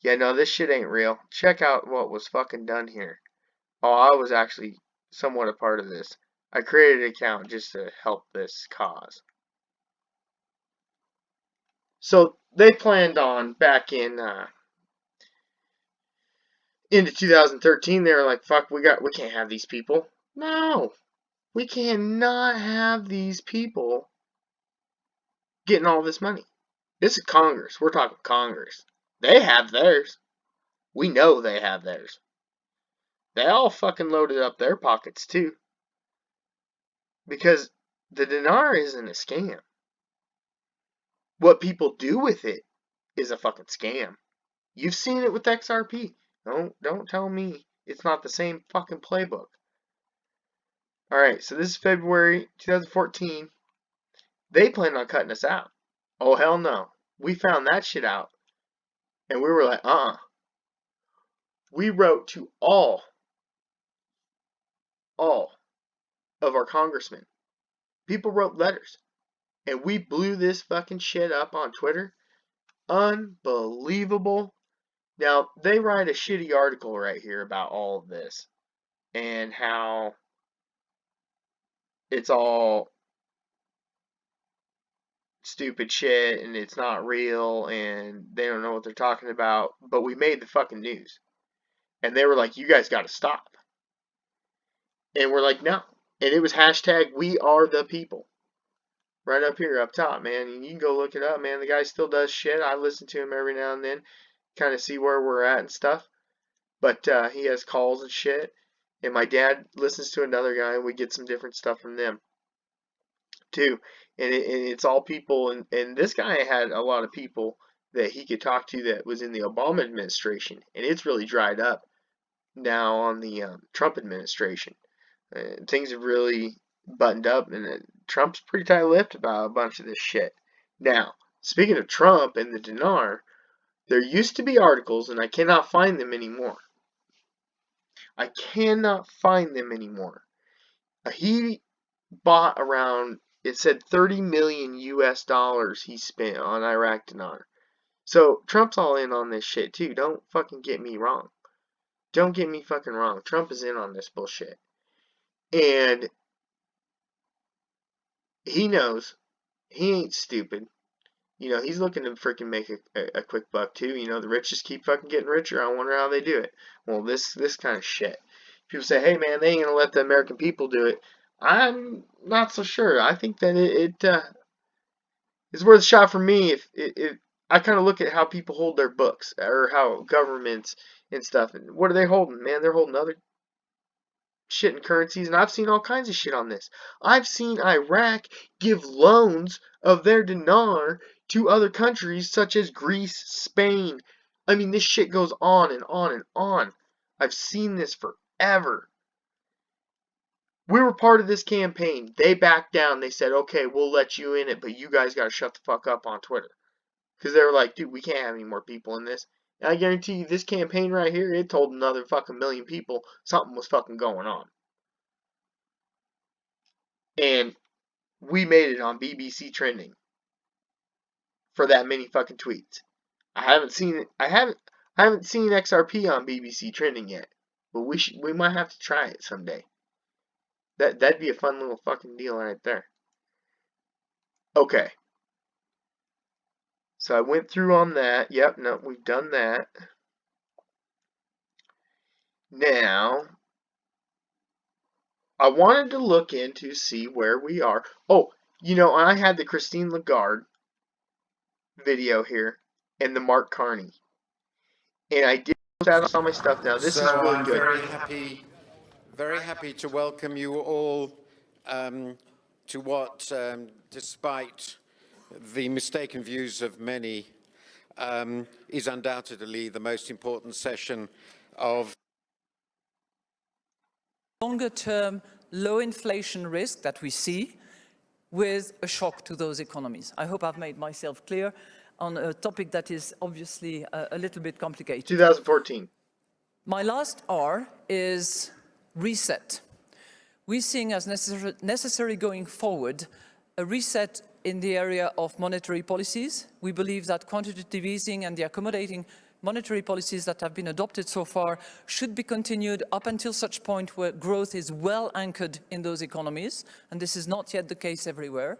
Yeah, no, this shit ain't real. Check out what was fucking done here. Oh, I was actually somewhat a part of this. I created an account just to help this cause. So they planned on back in into 2013. They were like, "Fuck, we can't have these people." No, we cannot have these people getting all this money. This is Congress. We're talking Congress. They have theirs. We know they have theirs. They all fucking loaded up their pockets too. Because the dinar isn't a scam. What people do with it is a fucking scam. You've seen it with XRP. Don't tell me it's not the same fucking playbook. Alright, so this is February 2014. They planned on cutting us out. Oh, hell no. We found that shit out. And we were like, We wrote to all of our congressmen. People wrote letters. And we blew this fucking shit up on Twitter. Unbelievable. Now, they write a shitty article right here about all of this. And how it's all stupid shit and it's not real and they don't know what they're talking about. But we made the fucking news. And they were like, you guys gotta stop. And we're like, no. And it was hashtag we are the people. Right up here, up top, man. And you can go look it up, man. The guy still does shit. I listen to him every now and then, kind of see where we're at and stuff. But he has calls and shit. And my dad listens to another guy, and we get some different stuff from them too. And it's all people. And this guy had a lot of people that he could talk to that was in the Obama administration, and it's really dried up now on the Trump administration. Things have really buttoned up, and Trump's pretty tight-lipped about a bunch of this shit. Now, speaking of Trump and the dinar, there used to be articles, and I cannot find them anymore. I cannot find them anymore. He bought around, it said 30 million US dollars he spent on Iraq dinar. So Trump's all in on this shit too. Don't fucking get me wrong. Don't get me fucking wrong. Trump is in on this bullshit. And he knows. He ain't stupid. He's looking to freaking make a quick buck too. The rich just keep fucking getting richer. I wonder how they do it. Well, this kind of shit. People say, hey man, they ain't gonna let the American people do it. I'm not so sure. I think that it is worth a shot for me if I kind of look at how people hold their books or how governments and stuff. And what are they holding? Man, they're holding other shit in currencies, and I've seen all kinds of shit on this. I've seen Iraq give loans of their dinar to other countries such as Greece, Spain. I mean, this shit goes on and on and on. I've seen this forever. We were part of this campaign. They backed down. They said, okay, we'll let you in it, but you guys got to shut the fuck up on Twitter. Because they were like, dude, we can't have any more people in this. And I guarantee you, this campaign right here, it told another fucking million people something was fucking going on. And we made it on BBC trending for that many fucking tweets. I haven't seen it. I haven't seen XRP on BBC trending yet, but we might have to try it someday. That'd be a fun little fucking deal right there. Okay. So I went through on that. Yep, no, we've done that. Now, I wanted to look into see where we are. Oh, I had the Christine Lagarde video here and the Mark Carney. And I did post that on my stuff now. This is really I'm good. very happy to welcome you all to what, despite the mistaken views of many, is undoubtedly the most important session of longer-term low inflation risk that we see with a shock to those economies. I hope I've made myself clear on a topic that is obviously a little bit complicated. 2014. My last R is reset. We're seeing as necessary going forward a reset in the area of monetary policies. We believe that quantitative easing and the accommodating monetary policies that have been adopted so far should be continued up until such point where growth is well anchored in those economies, and this is not yet the case everywhere.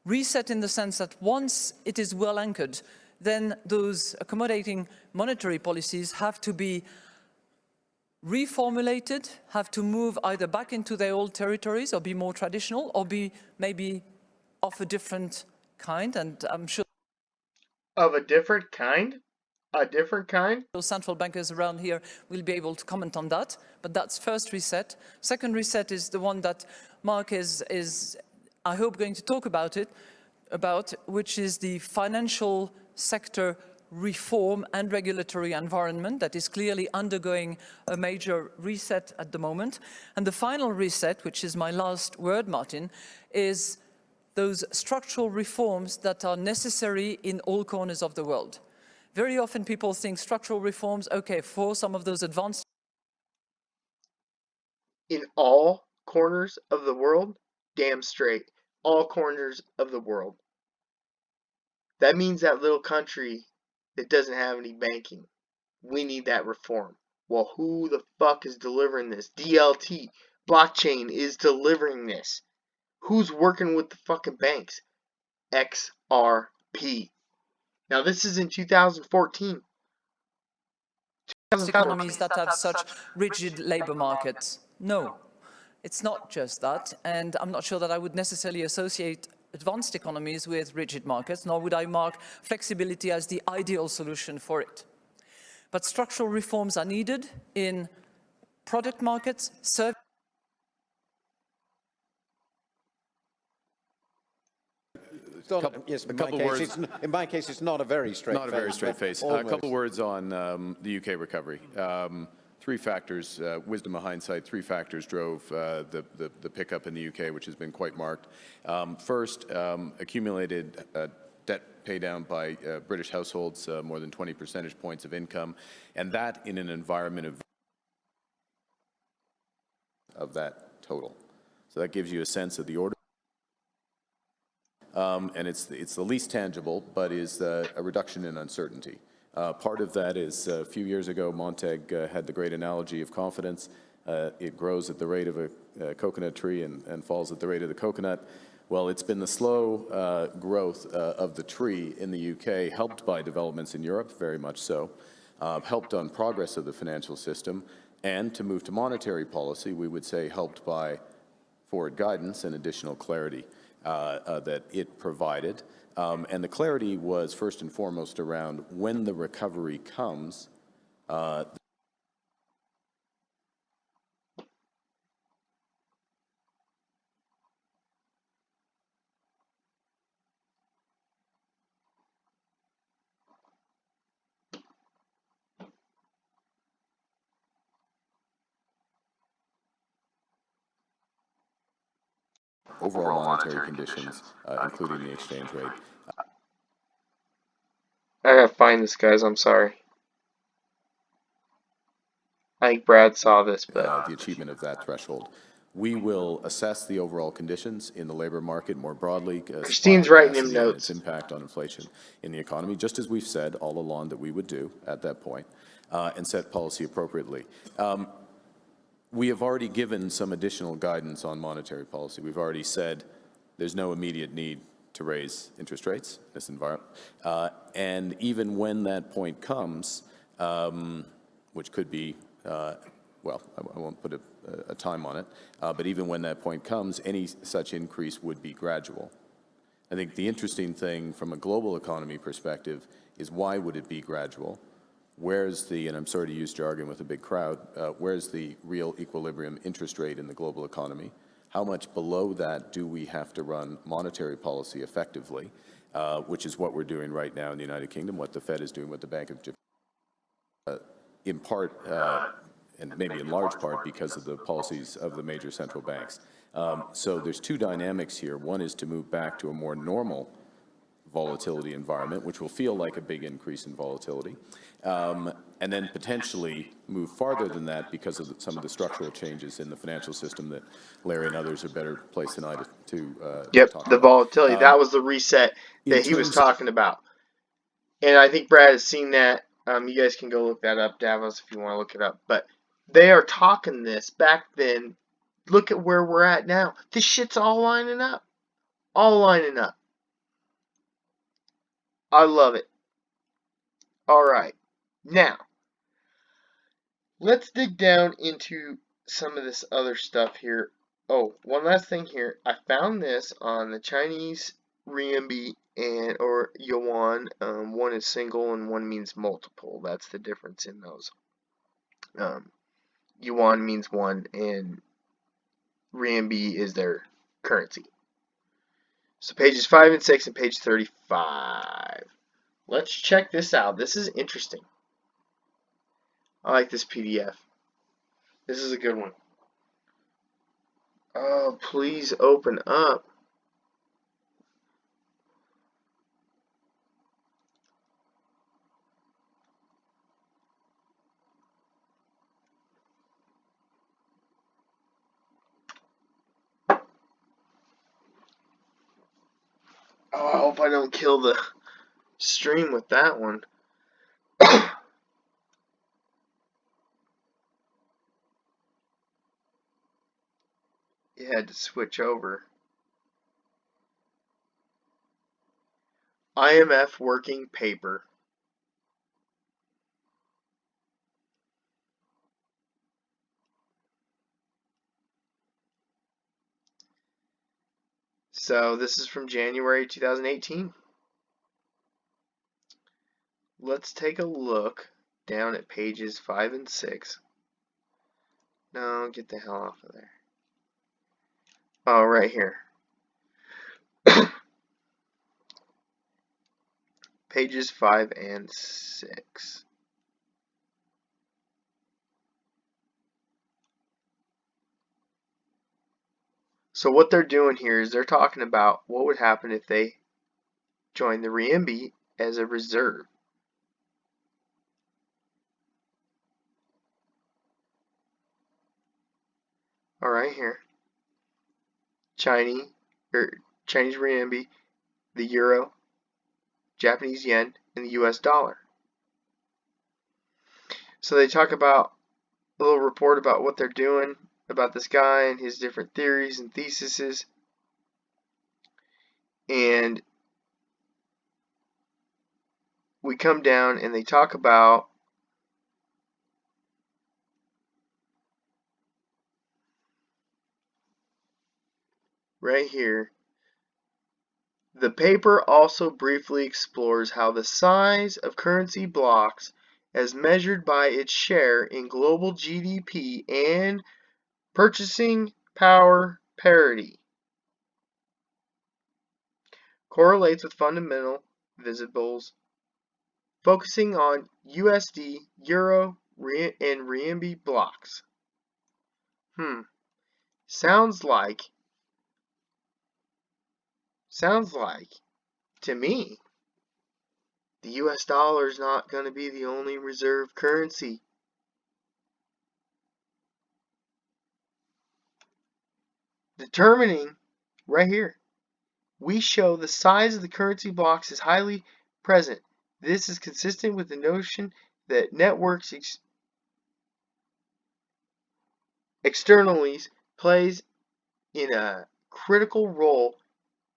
Reset in the sense that once it is well anchored, then those accommodating monetary policies have to be reformulated, have to move either back into their old territories or be more traditional or be maybe of a different kind, and I'm sure Of a different kind? A different kind? those central bankers around here will be able to comment on that, but that's first reset. Second reset is the one that Mark is I hope going to talk about which is the financial sector reform and regulatory environment that is clearly undergoing a major reset at the moment. And the final reset, which is my last word, Martin, is those structural reforms that are necessary in all corners of the world. Very often people think structural reforms, okay, for some of those advanced In all corners of the world? Damn straight. All corners of the world. That means that little country that doesn't have any banking. We need that reform. Well, who the fuck is delivering this? DLT, blockchain, is delivering this. Who's working with the fucking banks? XRP. Now this is in 2014. economies that have such rigid labor markets. No. It's not just that, and I'm not sure that I would necessarily associate advanced economies with rigid markets, nor would I mark flexibility as the ideal solution for it. But structural reforms are needed in product markets, service. Yes, A couple words. in my case, it's not a very straight Not a very straight face. A almost. couple words on the UK recovery. Three factors, wisdom of hindsight, three factors drove the pickup in the UK, which has been quite marked. First, accumulated debt pay down by British households, more than 20 percentage points of income, and that in an environment of that total. So that gives you a sense of the order. And it's the least tangible, but is a reduction in uncertainty. Part of that is a few years ago, Montag had the great analogy of confidence. It grows at the rate of a coconut tree and falls at the rate of the coconut. Well, it's been the slow growth of the tree in the UK, helped by developments in Europe, very much so, helped on progress of the financial system, and to move to monetary policy, we would say helped by forward guidance and additional clarity that it provided. And the clarity was first and foremost around when the recovery comes, overall monetary conditions, including the exchange rate. I gotta find this, guys. I'm sorry. I think Brad saw this, but The achievement of that threshold. We will assess the overall conditions in the labor market more broadly, Christine's supply writing him capacity and notes. its impact on inflation in the economy, just as we've said all along that we would do at that point, and set policy appropriately. We have already given some additional guidance on monetary policy. We've already said there's no immediate need to raise interest rates in this environment. And even when that point comes, which could be, well, I won't put a time on it, but even when that point comes, any such increase would be gradual. I think the interesting thing from a global economy perspective is why would it be gradual? Where's the, and I'm sorry to use jargon with a big crowd, where's the real equilibrium interest rate in the global economy? How much below that do we have to run monetary policy effectively, which is what we're doing right now in the United Kingdom, what the Fed is doing, what the Bank of Japan, in part, and maybe in large part because of the policies of the major central banks. So there's two dynamics here. One is to move back to a more normal volatility environment, which will feel like a big increase in volatility, and then potentially move farther than that because of some of the structural changes in the financial system that Larry and others are better placed than I to talk the about. volatility. That was the reset that he was talking about. And I think Brad has seen that. You guys can go look that up, Davos, if you want to look it up. But they are talking this back then. Look at where we're at now. This shit's all lining up. All lining up. I love it. All right. Now, let's dig down into some of this other stuff here. Oh, one last thing here. I found this on the Chinese renminbi and or yuan. One is single and one means multiple. That's the difference in those. Yuan means one and renminbi is their currency. So pages 5 and 6 and page 35. Let's check this out. This is interesting. I like this PDF. This is a good one. Oh, please open up. Oh, I hope I don't kill the stream with that one. You had to switch over. IMF working paper. So this is from January 2018. Let's take a look down at pages 5 and 6. No, get the hell off of there. Oh, right here. Pages 5 and 6. So what they're doing here is they're talking about what would happen if they joined the renminbi as a reserve. All right, here. Chinese renminbi, the euro, Japanese yen, and the US dollar. So they talk about a little report about what they're doing, about this guy and his different theories and theses. And we come down and they talk about right here. The paper also briefly explores how the size of currency blocks as measured by its share in global GDP and purchasing power parity correlates with fundamental visibles, focusing on USD, Euro, and renminbi blocks. Sounds like to me the US dollar is not going to be the only reserve currency. Determining right here, we show the size of the currency blocks is highly present. This is consistent with the notion that networks externalities plays in a critical role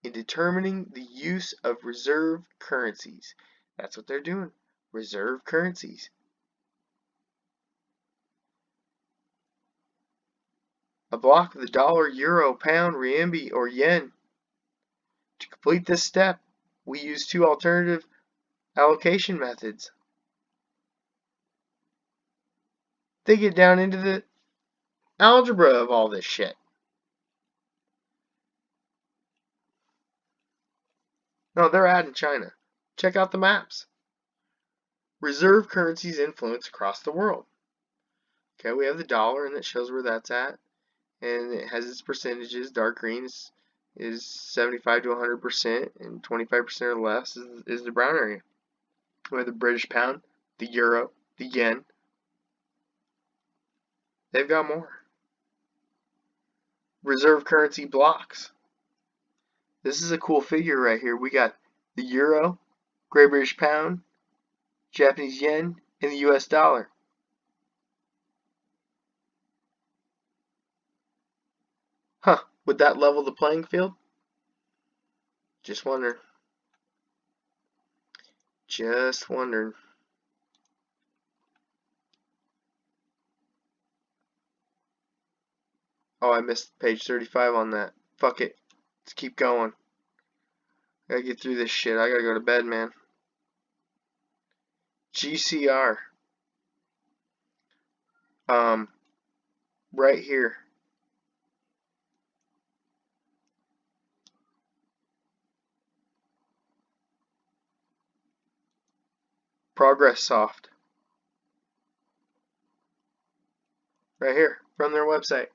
in determining the use of reserve currencies. That's what they're doing. Reserve currencies. A block of the dollar, euro, pound, renminbi, or yen. To complete this step, we use two alternative allocation methods. They get down into the algebra of all this shit. No, they're adding China. Check out the maps. Reserve currencies influence across the world. Okay, we have the dollar, and it shows where that's at. And it has its percentages. Dark green is 75 to 100%, and 25% or less is the brown area. We have the British pound, the euro, the yen. They've got more. Reserve currency blocks. This is a cool figure right here. We got the euro, Great British pound, Japanese yen, and the US dollar. Huh, would that level the playing field? Just wondering. Just wondering. Oh, I missed page 35 on that. Fuck it. Let's keep going. I gotta get through this shit. I gotta go to bed, man. GCR. Right here. Progress Soft. Right here, from their website.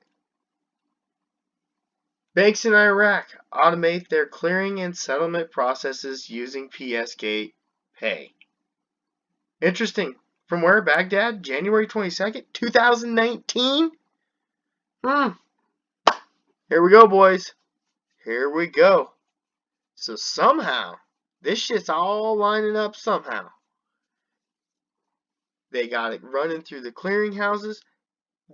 Banks in Iraq automate their clearing and settlement processes using PS-Gate Pay. Interesting. From where? Baghdad? January 22nd, 2019? Here we go, boys. Here we go. So somehow, this shit's all lining up somehow. They got it running through the clearinghouses.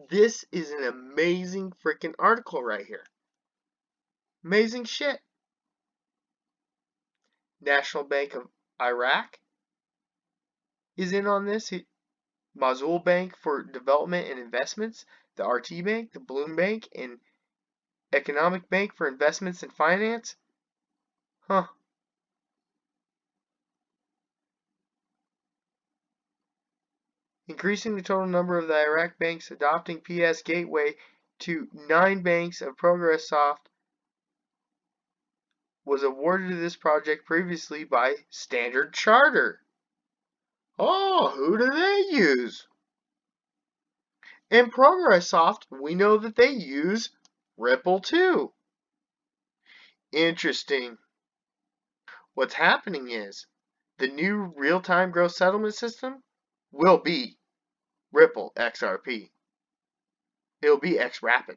This is an amazing freaking article right here. Amazing shit. National Bank of Iraq is in on this. Mosul Bank for Development and Investments, the RT Bank, the Bloom Bank, and Economic Bank for Investments and Finance. Huh. Increasing the total number of the Iraq banks adopting PS Gateway to 9 banks of ProgressSoft was awarded to this project previously by Standard Charter. Oh, who do they use? In ProgressSoft, we know that they use Ripple too. Interesting. What's happening is the new real-time gross settlement system will be Ripple XRP. It'll be XRapid.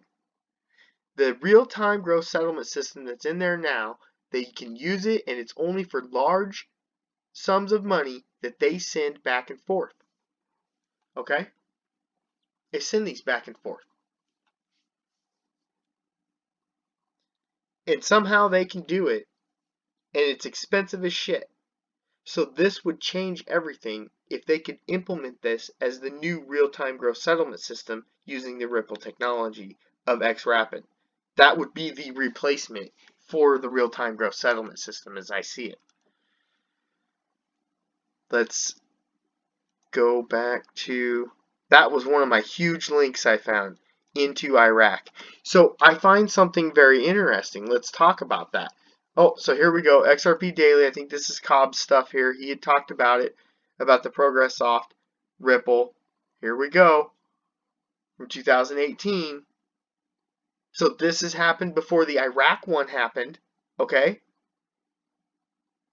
The real-time gross settlement system that's in there now, they can use it, and it's only for large sums of money that they send back and forth. Okay? They send these back and forth. And somehow they can do it, and it's expensive as shit. So this would change everything if they could implement this as the new real-time gross settlement system using the Ripple technology of XRapid. That would be the replacement for the real-time gross settlement system as I see it. Let's go back to, that was one of my huge links I found into Iraq. So I find something very interesting. Let's talk about that. Oh, so here we go. XRP Daily. I think this is Cobb's stuff here. He had talked about it, about the ProgressSoft Ripple. Here we go. From 2018. So this has happened before the Iraq one happened. Okay?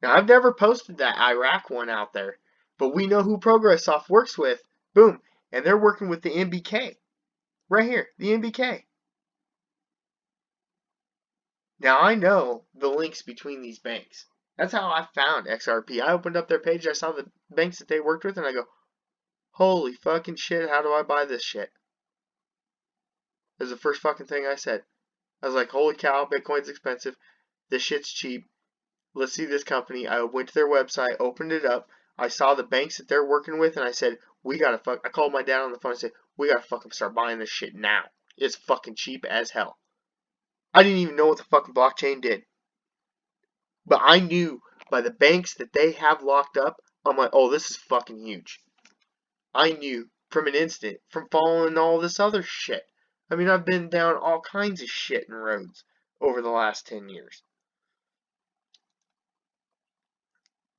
Now I've never posted that Iraq one out there. But we know who ProgressSoft works with. Boom. And they're working with the MBK. Right here. The MBK. Now I know the links between these banks. That's how I found XRP. I opened up their page, I saw the banks that they worked with, and I go, holy fucking shit, how do I buy this shit? That was the first fucking thing I said. I was like, holy cow, Bitcoin's expensive. This shit's cheap. Let's see this company. I went to their website, opened it up. I saw the banks that they're working with, and I said, we gotta fuck. I called my dad on the phone and said, we gotta fucking start buying this shit now. It's fucking cheap as hell. I didn't even know what the fucking blockchain did. But I knew by the banks that they have locked up, I'm like, oh, this is fucking huge. I knew from an instant, from following all this other shit. I mean, I've been down all kinds of shit in roads over the last 10 years.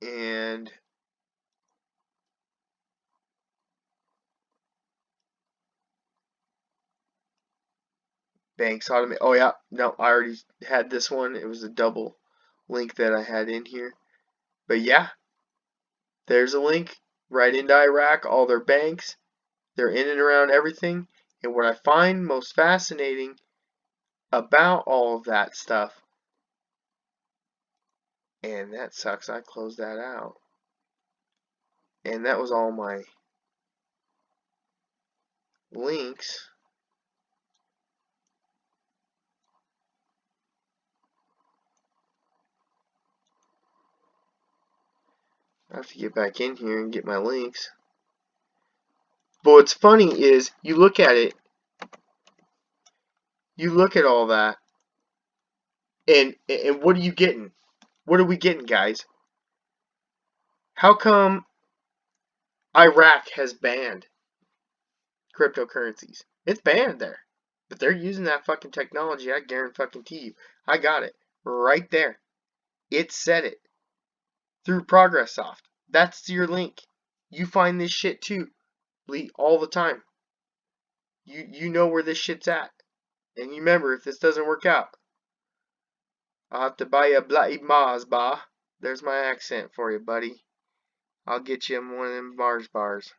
And banks automate. Oh, yeah. No, I already had this one. It was a double link that I had in here. But yeah, there's a link right into Iraq, all their banks. They're in and around everything. And what I find most fascinating about all of that stuff, and that sucks, I closed that out. And that was all my links. I have to get back in here and get my links. But what's funny is you look at it, you look at all that, and what are you getting? What are we getting, guys? How come Iraq has banned cryptocurrencies? It's banned there. But they're using that fucking technology, I guarantee you. I got it right there. It said it through ProgressSoft. That's your link. You find this shit too, Lee, all the time. You know where this shit's at. And you remember, if this doesn't work out, I'll have to buy you a bloody Mars bar. There's my accent for you, buddy. I'll get you one of them Mars bars.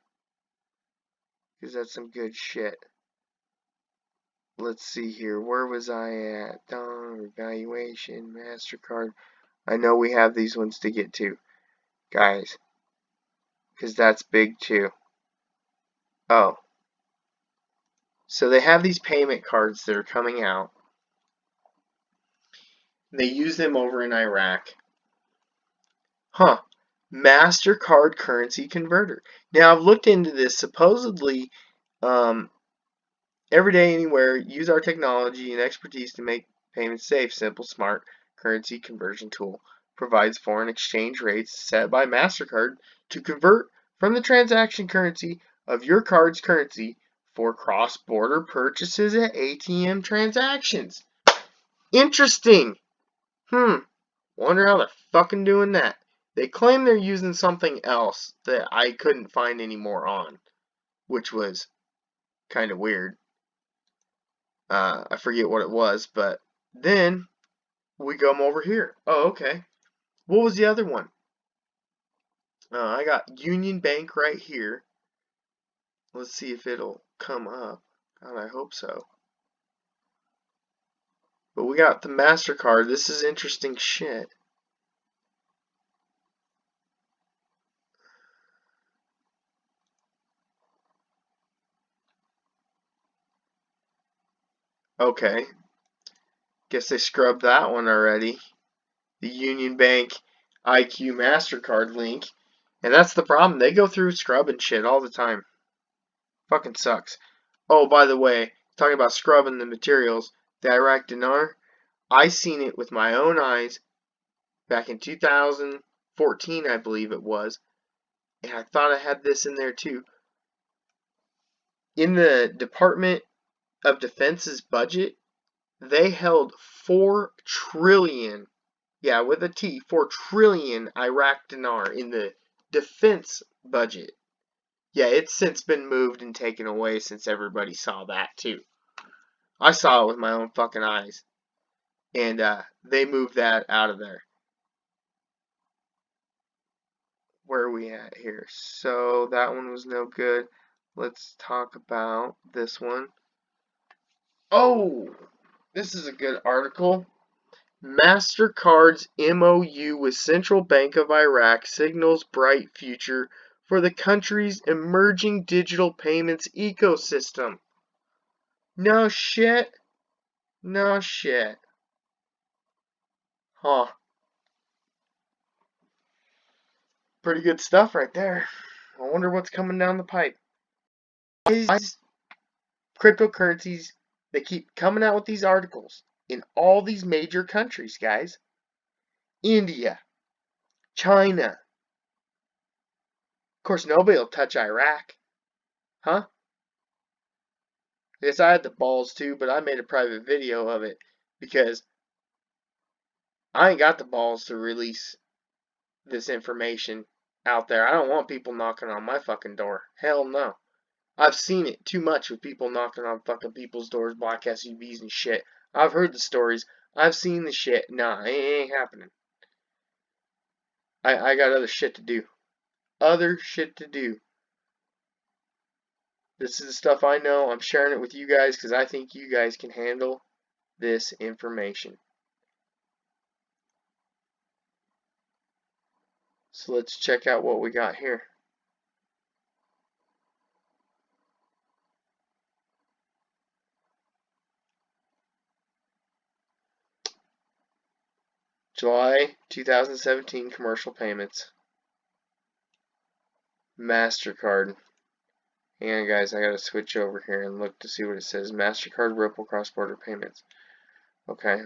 Because that's some good shit. Let's see here. Where was I at? Evaluation, MasterCard. I know we have these ones to get to, guys. Because that's big too. Oh. So they have these payment cards that are coming out. They use them over in Iraq. Huh. MasterCard currency converter. Now I've looked into this. Supposedly, every day, anywhere, use our technology and expertise to make payments safe, simple, smart currency conversion tool provides foreign exchange rates set by MasterCard to convert from the transaction currency of your card's currency for cross-border purchases at ATM transactions. Interesting. Wonder how they're fucking doing that. They claim they're using something else that I couldn't find any more on, which was kind of weird. I forget what it was, but then we come over here. Oh, okay. What was the other one? I got Union Bank right here. Let's see if it'll come up. God, I hope so. But we got the MasterCard. This is interesting shit. Okay. Guess they scrubbed that one already. The Union Bank IQ MasterCard link. And that's the problem. They go through scrubbing shit all the time. Fucking sucks. Oh, by the way, talking about scrubbing the materials, the Iraq dinar, I seen it with my own eyes back in 2014, I believe it was. And I thought I had this in there too. In the Department of Defense's budget, they held 4 trillion, yeah, with a T, 4 trillion Iraq dinar in the defense budget. Yeah, it's since been moved and taken away since everybody saw that too. I saw it with my own fucking eyes. And they moved that out of there. Where are we at here? So that one was no good. Let's talk about this one. Oh, this is a good article. MasterCard's MOU with Central Bank of Iraq signals bright future for the country's emerging digital payments ecosystem. No shit. No shit. Huh. Pretty good stuff right there. I wonder what's coming down the pipe. These cryptocurrencies, they keep coming out with these articles in all these major countries, guys. India, China. Of course, nobody will touch Iraq. Huh? I guess I had the balls too, but I made a private video of it because I ain't got the balls to release this information out there. I don't want people knocking on my fucking door. Hell no. I've seen it too much with people knocking on fucking people's doors, black SUVs and shit. I've heard the stories. I've seen the shit. Nah, it ain't happening. I got other shit to do. Other shit to do. This is the stuff I know. I'm sharing it with you guys because I think you guys can handle this information. So let's check out what we got here. July 2017 commercial payments. MasterCard. Hang on guys, I gotta switch over here and look to see what it says. MasterCard Ripple cross-border payments. Okay.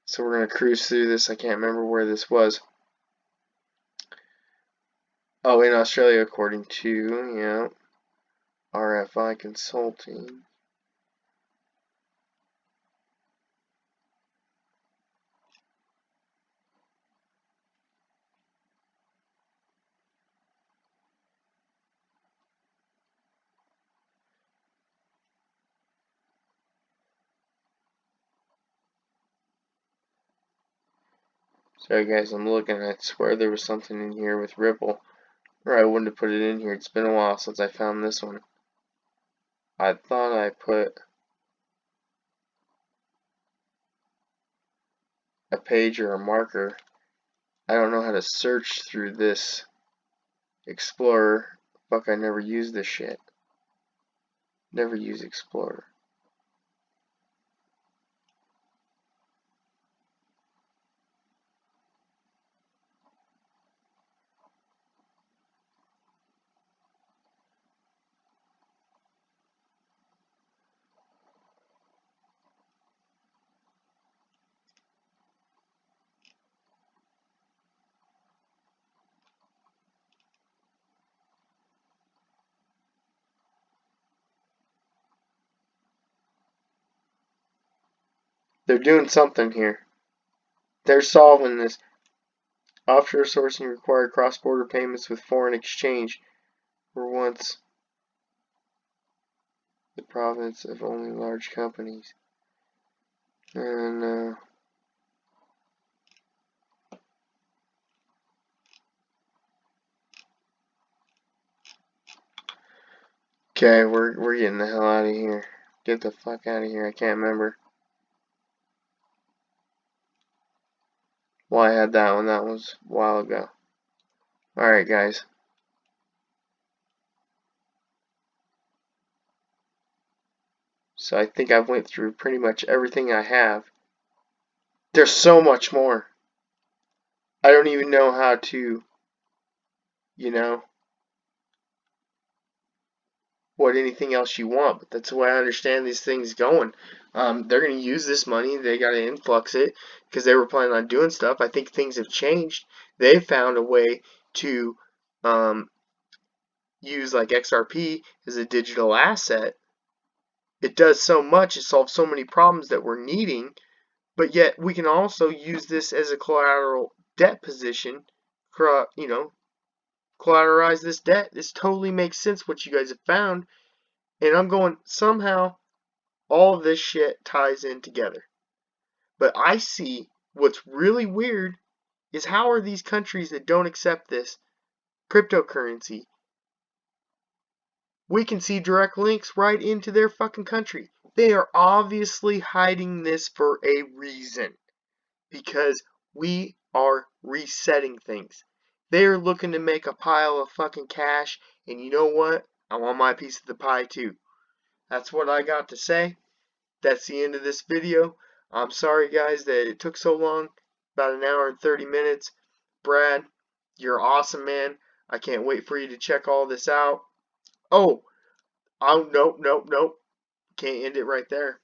So we're gonna cruise through this. I can't remember where this was. Oh, in Australia, according to, yeah, RFI Consulting. Sorry guys, I'm looking. I swear there was something in here with Ripple, or I wouldn't have put it in here. It's been a while since I found this one. I thought I put a page or a marker. I don't know how to search through this Explorer. Fuck, I never use this shit. Never use Explorer. They're doing something here. They're solving this. Offshore sourcing required cross-border payments with foreign exchange were once the province of only large companies. And okay, we're getting the hell out of here. Get the fuck out of here. I can't remember. Well, I had that one. That was a while ago. Alright, guys. So I think I've went through pretty much everything I have. There's so much more. I don't even know how to, you know, what anything else you want, but that's the way I understand these things going. They're going to use this money. They got to influx it because they were planning on doing stuff. I think things have changed. They found a way to use like XRP as a digital asset. It does so much. It solves so many problems that we're needing, but yet we can also use this as a collateral debt position, you know, collateralize this debt. This totally makes sense what you guys have found. And I'm going, somehow all of this shit ties in together. But I see what's really weird is how are these countries that don't accept this cryptocurrency, we can see direct links right into their fucking country. They are obviously hiding this for a reason. Because we are resetting things. They are looking to make a pile of fucking cash, and you know what? I want my piece of the pie too. That's what I got to say. That's the end of this video. I'm sorry guys that it took so long, about an hour and 30 minutes. Brad, you're awesome, man. I can't wait for you to check all this out. Oh, nope. Can't end it right there.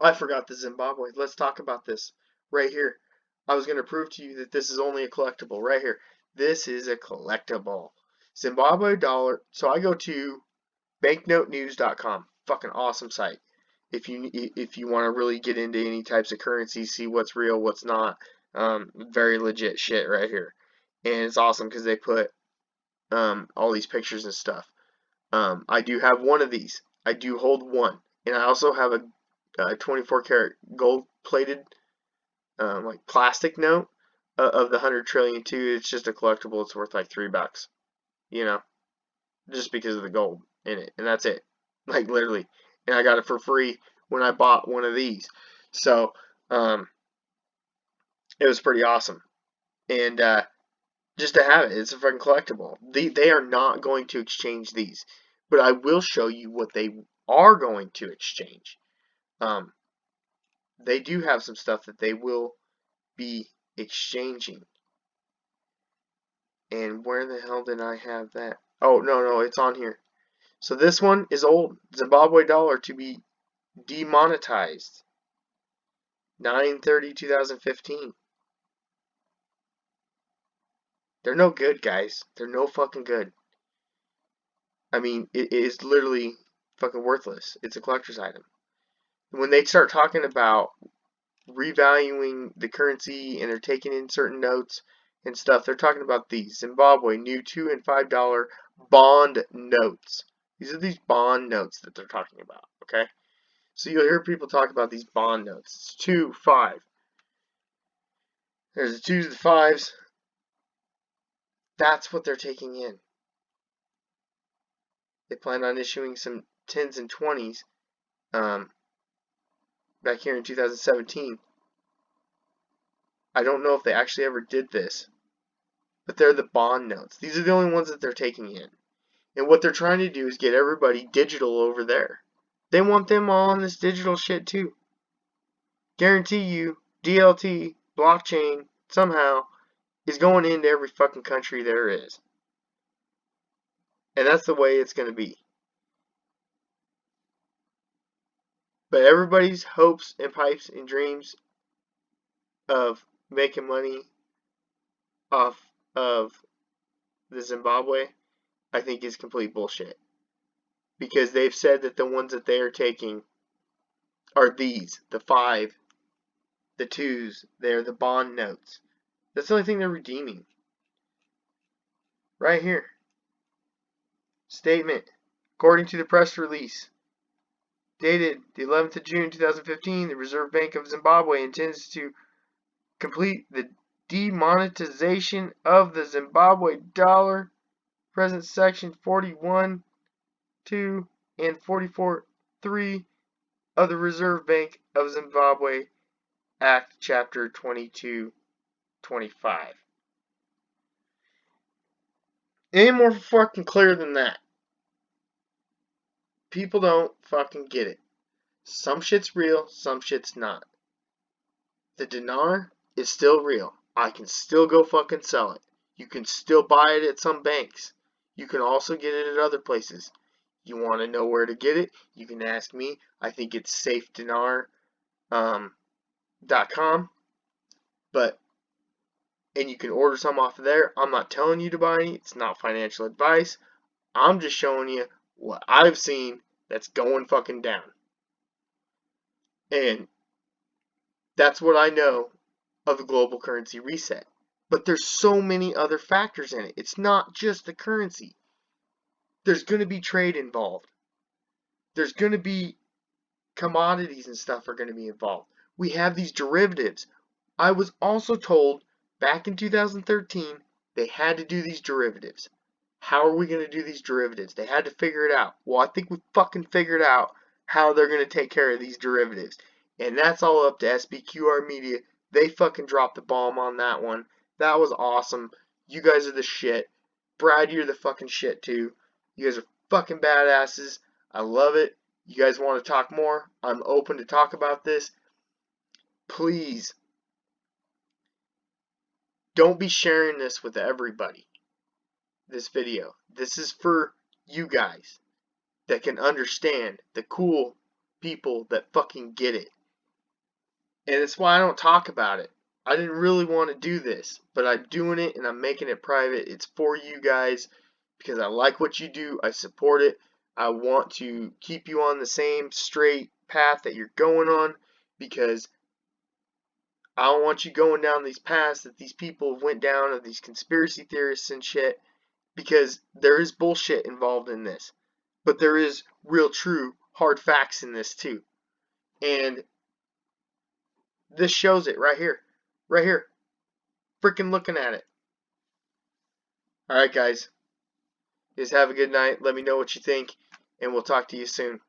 I forgot the Zimbabwe. Let's talk about this right here. I was going to prove to you that this is only a collectible right here. This is a collectible. Zimbabwe dollar. So I go to banknotenews.com. Fucking awesome site. If you want to really get into any types of currency, see what's real, what's not. Very legit shit right here. And it's awesome because they put all these pictures and stuff. I do have one of these. I do hold one. And I also have a 24 karat gold plated like plastic note of the 100 trillion too. It's just a collectible. It's worth like $3, you know, just because of the gold in it, and that's it, like literally. And I got it for free when I bought one of these, so it was pretty awesome. And just to have it, it's a fucking collectible. They are not going to exchange these, but I will show you what they are going to exchange. They do have some stuff that they will be exchanging. And where the hell did I have that? Oh, no, it's on here. So this one is old. Zimbabwe dollar to be demonetized. 9/30/2015. They're no good, guys. They're no fucking good. I mean, it is literally fucking worthless. It's a collector's item. When they start talking about revaluing the currency and they're taking in certain notes and stuff, they're talking about these Zimbabwe new $2 and $5 bond notes. These are these bond notes that they're talking about, okay? So you'll hear people talk about these bond notes. It's 2, 5. There's the 2s, the 5s. That's what they're taking in. They plan on issuing some 10s and 20s back here in 2017. I don't know if they actually ever did this, but they're the bond notes. These are the only ones that they're taking in. And what they're trying to do is get everybody digital over there. They want them all on this digital shit too. Guarantee you, DLT, blockchain, somehow, is going into every fucking country there is. And that's the way it's going to be. But everybody's hopes and pipes and dreams of making money off of the Zimbabwe, I think is complete bullshit. Because they've said that the ones that they are taking are these, the 5 the twos. They're the bond notes. That's the only thing they're redeeming. Right here. Statement. According to the press release, dated the 11th of June 2015, the Reserve Bank of Zimbabwe intends to complete the demonetization of the Zimbabwe dollar. Present section 41(2) and 44(3) of the Reserve Bank of Zimbabwe Act, Chapter 2225. Any more fucking clear than that? People don't fucking get it. Some shit's real, some shit's not. The dinar is still real. I can still go fucking sell it. You can still buy it at some banks. You can also get it at other places. You want to know where to get it? You can ask me. I think it's safedinar.com. But, and you can order some off of there. I'm not telling you to buy any. It's not financial advice. I'm just showing you what I've seen that's going fucking down. And that's what I know of the global currency reset. But there's so many other factors in it. It's not just the currency. There's going to be trade involved. There's going to be commodities and stuff are going to be involved. We have these derivatives. I was also told back in 2013 they had to do these derivatives. How are we going to do these derivatives? They had to figure it out. Well, I think we fucking figured out how they're going to take care of these derivatives. And that's all up to SBQR Media. They fucking dropped the bomb on that one. That was awesome. You guys are the shit. Brad, you're the fucking shit too. You guys are fucking badasses. I love it. You guys want to talk more? I'm open to talk about this. Please, don't be sharing this with everybody. This video. This is for you guys that can understand, the cool people that fucking get it. And that's why I don't talk about it. I didn't really want to do this, but I'm doing it and I'm making it private. It's for you guys because I like what you do. I support it. I want to keep you on the same straight path that you're going on because I don't want you going down these paths that these people went down of these conspiracy theorists and shit, because there is bullshit involved in this. But there is real, true, hard facts in this too. And this shows it right here. Right here. Freaking looking at it. Alright guys. You guys have a good night. Let me know what you think. And we'll talk to you soon.